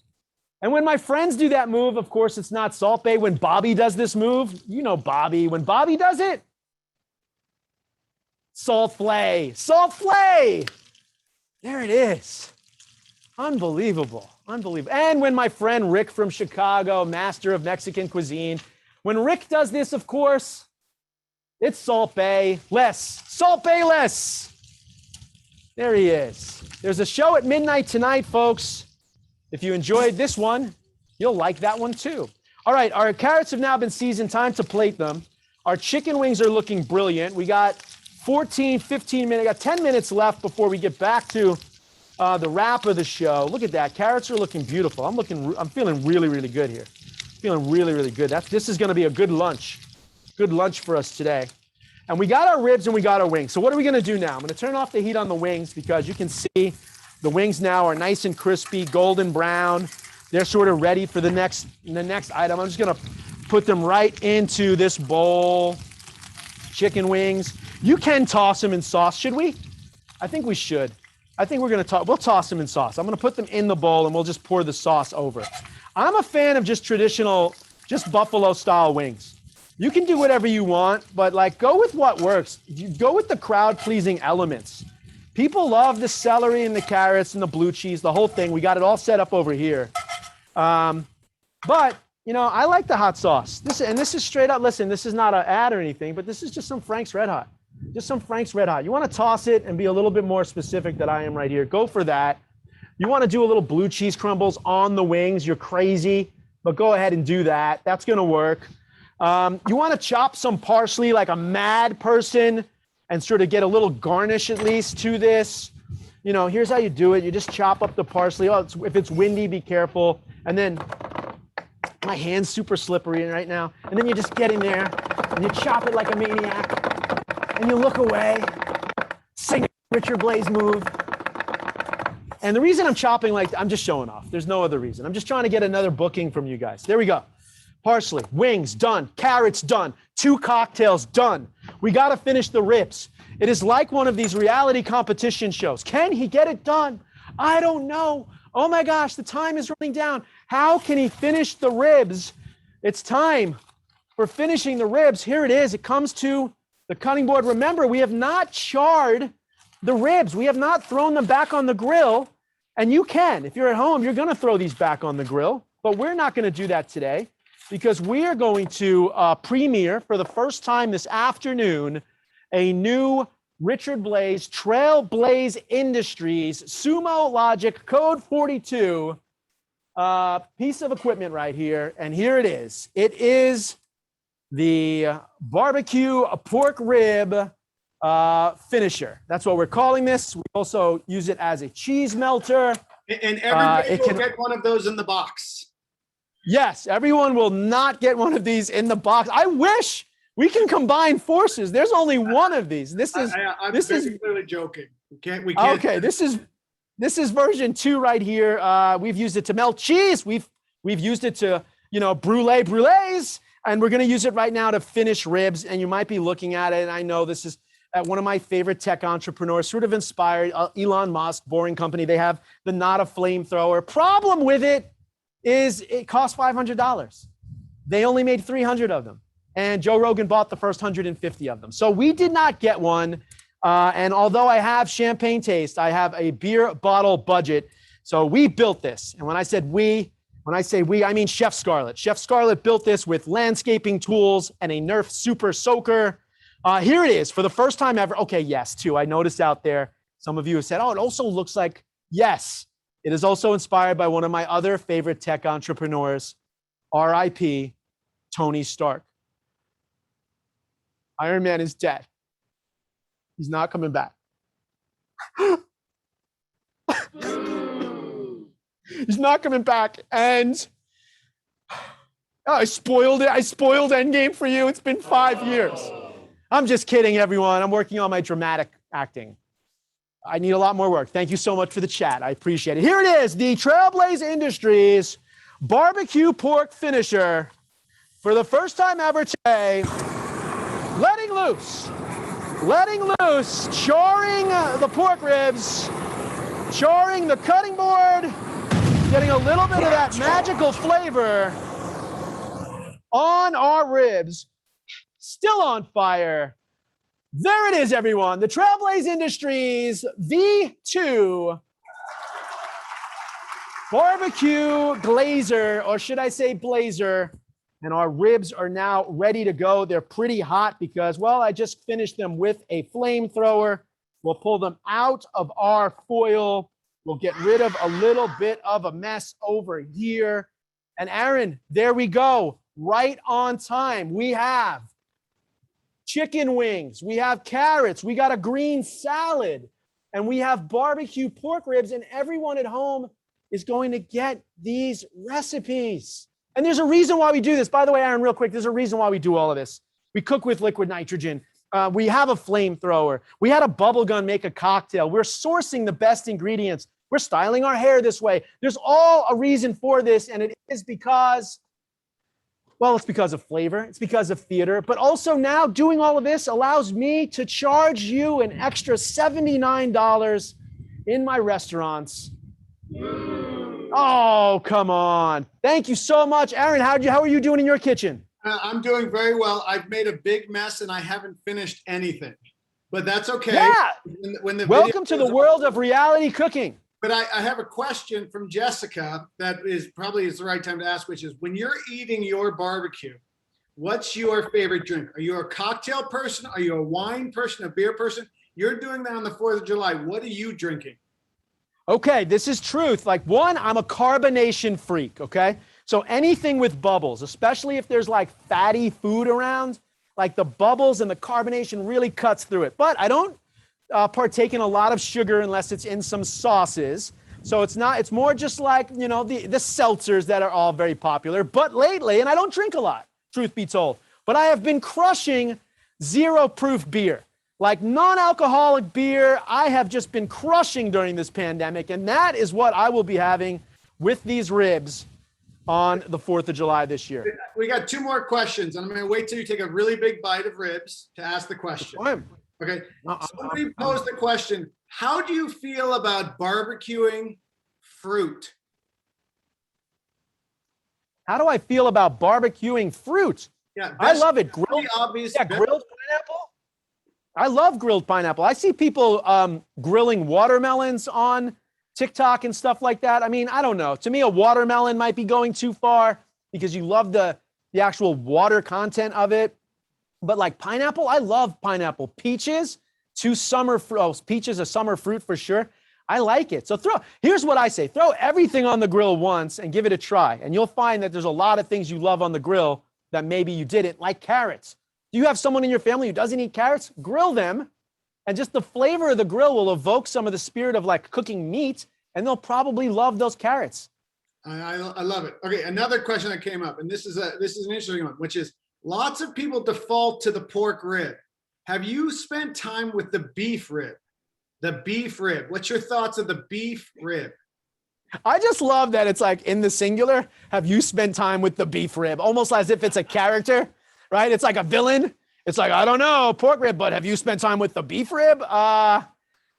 And when my friends do that move, of course, it's not Salt Bay. When Bobby does this move, you know Bobby. When Bobby does it, Salt Flay. Salt Flay. There it is. Unbelievable. Unbelievable. And when my friend Rick from Chicago, master of Mexican cuisine, when Rick does this, of course, it's Salt Bay less. Salt Bay less. There he is. There's a show at midnight tonight, folks. If you enjoyed this one, you'll like that one too. All right, our carrots have now been seasoned. Time to plate them. Our chicken wings are looking brilliant. We got 14, 15 minutes, got 10 minutes left before we get back to the wrap of the show. Look at that. Carrots are looking beautiful. I'm feeling really, really good here. Feeling really, really good. This is going to be a good lunch. Good lunch for us today. And we got our ribs and we got our wings. So what are we going to do now? I'm going to turn off the heat on the wings because you can see the wings now are nice and crispy, golden brown. They're sort of ready for the next item. I'm just going to put them right into this bowl. Chicken wings. You can toss them in sauce. Should we? I think we should. I think we'll toss them in sauce. I'm going to put them in the bowl and we'll just pour the sauce over. I'm a fan of just traditional, just buffalo style wings. You can do whatever you want, but like go with what works. You go with the crowd pleasing elements. People love the celery and the carrots and the blue cheese, the whole thing. We got it all set up over here. But you know, I like the hot sauce. This is straight up. Listen, this is not an ad or anything, but this is just some Frank's Red Hot. Just some Frank's Red Hot. You want to toss it and be a little bit more specific than I am right here. Go for that. You want to do a little blue cheese crumbles on the wings. You're crazy, but go ahead and do that. That's going to work. You want to chop some parsley like a mad person and sort of get a little garnish at least to this. You know, here's how you do it. You just chop up the parsley. Oh, if it's windy, be careful. And then my hand's super slippery right now. And then you just get in there and you chop it like a maniac. And you look away, sing Richard Blais move. And the reason I'm chopping I'm just showing off. There's no other reason. I'm just trying to get another booking from you guys. There we go. Parsley, wings, done. Carrots, done. 2 cocktails, done. We got to finish the ribs. It is like one of these reality competition shows. Can he get it done? I don't know. Oh my gosh, the time is running down. How can he finish the ribs? It's time for finishing the ribs. Here it is. It comes to the cutting board. Remember, we have not charred the ribs. We have not thrown them back on the grill. And you can. If you're at home, you're going to throw these back on the grill. But we're not going to do that today. because we are going to premiere for the first time this afternoon a new Richard Blais Trailblaze Industries Sumo Logic Code42 piece of equipment right here. And here it is. It is the barbecue pork rib finisher. That's what we're calling this. We also use it as a cheese melter. And everybody will get one of those in the box. Yes, everyone will not get one of these in the box. I wish we can combine forces. There's only one of these. I'm clearly joking. We can't. Okay, this is version 2 right here. We've used it to melt cheese. We've used it to, brulees, and we're going to use it right now to finish ribs. And you might be looking at it, and I know this is one of my favorite tech entrepreneurs, sort of inspired, Elon Musk, Boring Company. They have the not a flamethrower. Problem with it is it costs $500. They only made 300 of them. And Joe Rogan bought the first 150 of them. So we did not get one. And although I have champagne taste, I have a beer bottle budget. So we built this. And when I say we, I mean Chef Scarlett. Chef Scarlett built this with landscaping tools and a Nerf Super Soaker. Here it is for the first time ever. Okay, yes, too. I noticed out there, some of you have said, oh, it also looks like, yes. It is also inspired by one of my other favorite tech entrepreneurs, RIP, Tony Stark. Iron Man is dead. He's not coming back. He's not coming back. And I spoiled it. I spoiled Endgame for you. It's been 5 years. I'm just kidding, everyone. I'm working on my dramatic acting. I need a lot more work. Thank you so much for the chat. I appreciate it. Here it is, the Trailblaze Industries barbecue pork finisher. For the first time ever today, letting loose, charring the pork ribs, charring the cutting board, getting a little bit of that magical flavor on our ribs. Still on fire. There it is, everyone. The Trailblaze Industries V2 barbecue glazer, or should I say blazer. And our ribs are now ready to go. They're pretty hot because, well, I just finished them with a flamethrower. We'll pull them out of our foil. We'll get rid of a little bit of a mess over here. And Aaron, there we go. Right on time. We have chicken wings, we have carrots, we got a green salad, and we have barbecue pork ribs, and everyone at home is going to get these recipes. And there's a reason why we do this. By the way, Aaron, real quick, there's a reason why we do all of this. We cook with liquid nitrogen. We have a flamethrower. We had a bubble gun make a cocktail. We're sourcing the best ingredients. We're styling our hair this way. There's all a reason for this, and it is because, well, it's because of flavor. It's because of theater. But also now doing all of this allows me to charge you an extra $79 in my restaurants. Oh, come on. Thank you so much. Aaron, how are you doing in your kitchen? I'm doing very well. I've made a big mess and I haven't finished anything. But that's okay. Yeah. Welcome to the world of reality cooking. But I have a question from Jessica that is probably the right time to ask, which is, when you're eating your barbecue, what's your favorite drink? Are you a cocktail person? Are you a wine person, a beer person? You're doing that on the 4th of July. What are you drinking? Okay, this is truth. Like, one, I'm a carbonation freak, okay? So anything with bubbles, especially if there's like fatty food around, like the bubbles and the carbonation really cuts through it. But I don't partake in a lot of sugar unless it's in some sauces. So it's more just like, the seltzers that are all very popular. But lately, and I don't drink a lot, truth be told, but I have been crushing 0 proof beer. Like non-alcoholic beer, I have just been crushing during this pandemic. And that is what I will be having with these ribs on the 4th of July this year. We got 2 more questions. I'm going to wait till you take a really big bite of ribs to ask the question. Okay. Somebody posed the question, how do you feel about barbecuing fruit? How do I feel about barbecuing fruit? Yeah, I love it. Grilled pineapple. I love grilled pineapple. I see people grilling watermelons on TikTok and stuff like that. I mean, I don't know. To me, a watermelon might be going too far because you love the the actual water content of it. But like pineapple, I love pineapple. Peaches, peaches, a summer fruit for sure. I like it. So here's what I say. Throw everything on the grill once and give it a try. And you'll find that there's a lot of things you love on the grill that maybe you didn't, like carrots. Do you have someone in your family who doesn't eat carrots? Grill them. And just the flavor of the grill will evoke some of the spirit of like cooking meat, and they'll probably love those carrots. I love it. Okay, another question that came up, and this is an interesting one, which is lots of people default to the pork rib. Have you spent time with the beef rib? The beef rib. What's your thoughts of the beef rib? I just love that it's like in the singular. Have you spent time with the beef rib? Almost as if it's a character, right? It's like a villain. It's like, I don't know, pork rib, but have you spent time with the beef rib?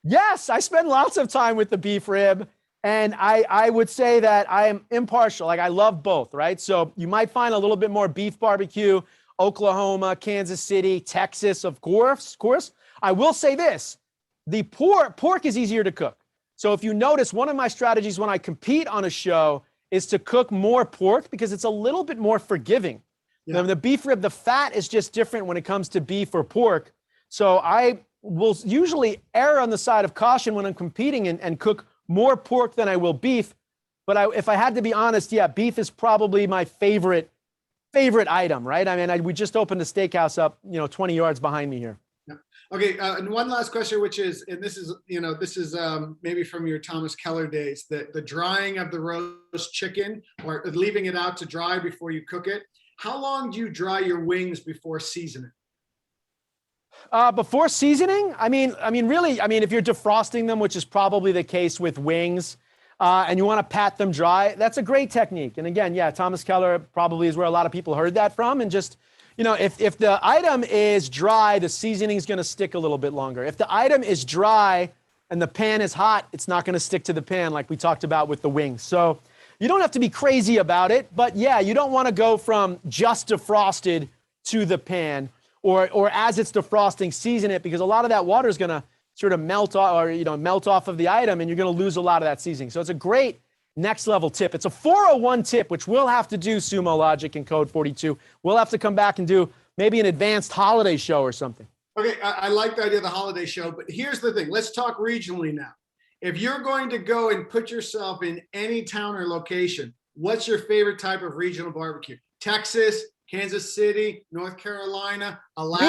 Yes, I spend lots of time with the beef rib. And I would say that I am impartial. Like I love both, right? So you might find a little bit more beef barbecue, Oklahoma, Kansas City, Texas, of course. I will say this, the pork is easier to cook. So if you notice, one of my strategies when I compete on a show is to cook more pork because it's a little bit more forgiving. Yeah. The beef rib, the fat is just different when it comes to beef or pork. So I will usually err on the side of caution when I'm competing and cook more pork than I will beef. But if I had to be honest, yeah, beef is probably my favorite item, right? I mean, we just opened a steakhouse up, 20 yards behind me here. Yeah. Okay, and one last question, which is, and this is maybe from your Thomas Keller days, the drying of the roast chicken or leaving it out to dry before you cook it. How long do you dry your wings before seasoning? Before seasoning, really, if you're defrosting them, which is probably the case with wings, and you want to pat them dry, that's a great technique. And again, yeah, Thomas Keller probably is where a lot of people heard that from. And just, if the item is dry, the seasoning is going to stick a little bit longer. If the item is dry and the pan is hot, it's not going to stick to the pan like we talked about with the wings. So you don't have to be crazy about it, but yeah, you don't want to go from just defrosted to the pan or as it's defrosting, season it, because a lot of that water is going to sort of melt off or, melt off of the item, and you're going to lose a lot of that seasoning. So it's a great next level tip. It's a 401 tip, which we'll have to do, Sumo Logic and Code42. We'll have to come back and do maybe an advanced holiday show or something. Okay, I like the idea of the holiday show, but here's the thing. Let's talk regionally now. If you're going to go and put yourself in any town or location, what's your favorite type of regional barbecue? Texas, Kansas City, North Carolina, Alaska?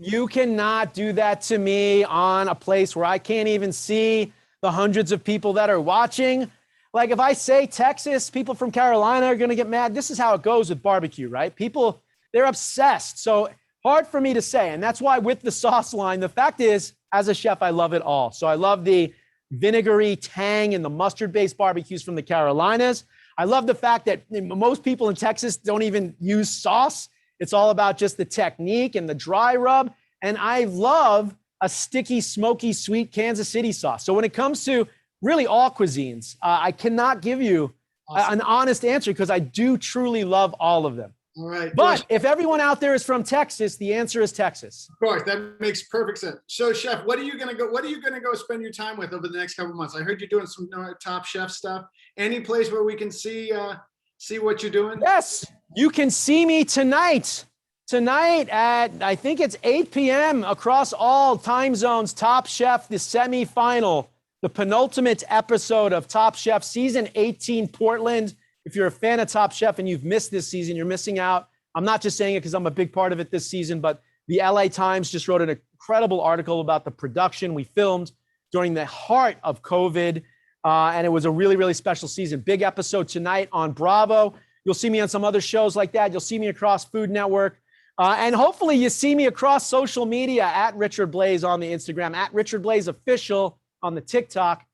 You cannot do that to me on a place where I can't even see the hundreds of people that are watching. Like if I say Texas, people from Carolina are going to get mad. This is how it goes with barbecue, right? People, they're obsessed. So hard for me to say. And that's why with the sauce line, the fact is, as a chef, I love it all. So I love the vinegary tang and the mustard-based barbecues from the Carolinas. I love the fact that most people in Texas don't even use sauce. It's all about just the technique and the dry rub. And I love a sticky, smoky, sweet Kansas City sauce. So when it comes to really all cuisines, I cannot give you an honest answer because I do truly love all of them. All right. But if everyone out there is from Texas, the answer is Texas. Of course, that makes perfect sense. So, Chef, what are you gonna go spend your time with over the next couple of months? I heard you're doing some Top Chef stuff. Any place where we can see what you're doing? Yes, you can see me tonight. Tonight at, I think it's 8 p.m. across all time zones. Top Chef, the semifinal, the penultimate episode of Top Chef season 18, Portland. If you're a fan of Top Chef and you've missed this season, you're missing out. I'm not just saying it because I'm a big part of it this season, but the LA Times just wrote an incredible article about the production we filmed during the heart of COVID. And it was a really, really special season. Big episode tonight on Bravo. You'll see me on some other shows like that. You'll see me across Food Network. And hopefully you see me across social media at Richard Blais on the Instagram, at Richard Blais Official on the TikTok.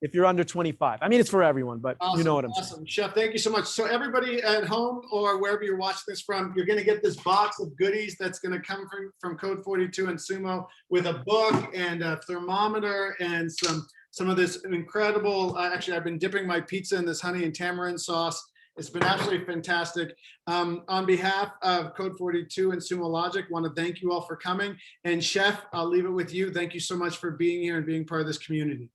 If you're under 25. I mean, it's for everyone, but awesome, you know what I'm saying. Awesome. Chef, thank you so much. So everybody at home or wherever you're watching this from, you're going to get this box of goodies that's going to come from Code42 and Sumo with a book and a thermometer and some of this incredible, actually, I've been dipping my pizza in this honey and tamarind sauce. It's been absolutely fantastic. On behalf of Code42 and Sumo Logic, want to thank you all for coming. And Chef, I'll leave it with you. Thank you so much for being here and being part of this community.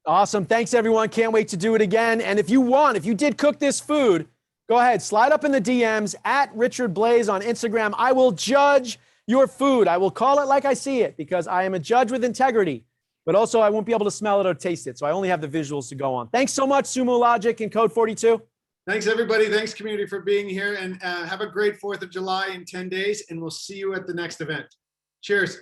Awesome. Thanks, everyone. Can't wait to do it again. And if you did cook this food, Go ahead, slide up in the DMs at Richard Blais on Instagram. I will judge your food. I will call it like I see it because I am a judge with integrity, but also I won't be able to smell it or taste it. So I only have the visuals to go on. Thanks so much, Sumo Logic and Code42. Thanks, everybody. Thanks, community, for being here. And have a great 4th of July in 10 days. And we'll see you at the next event. Cheers.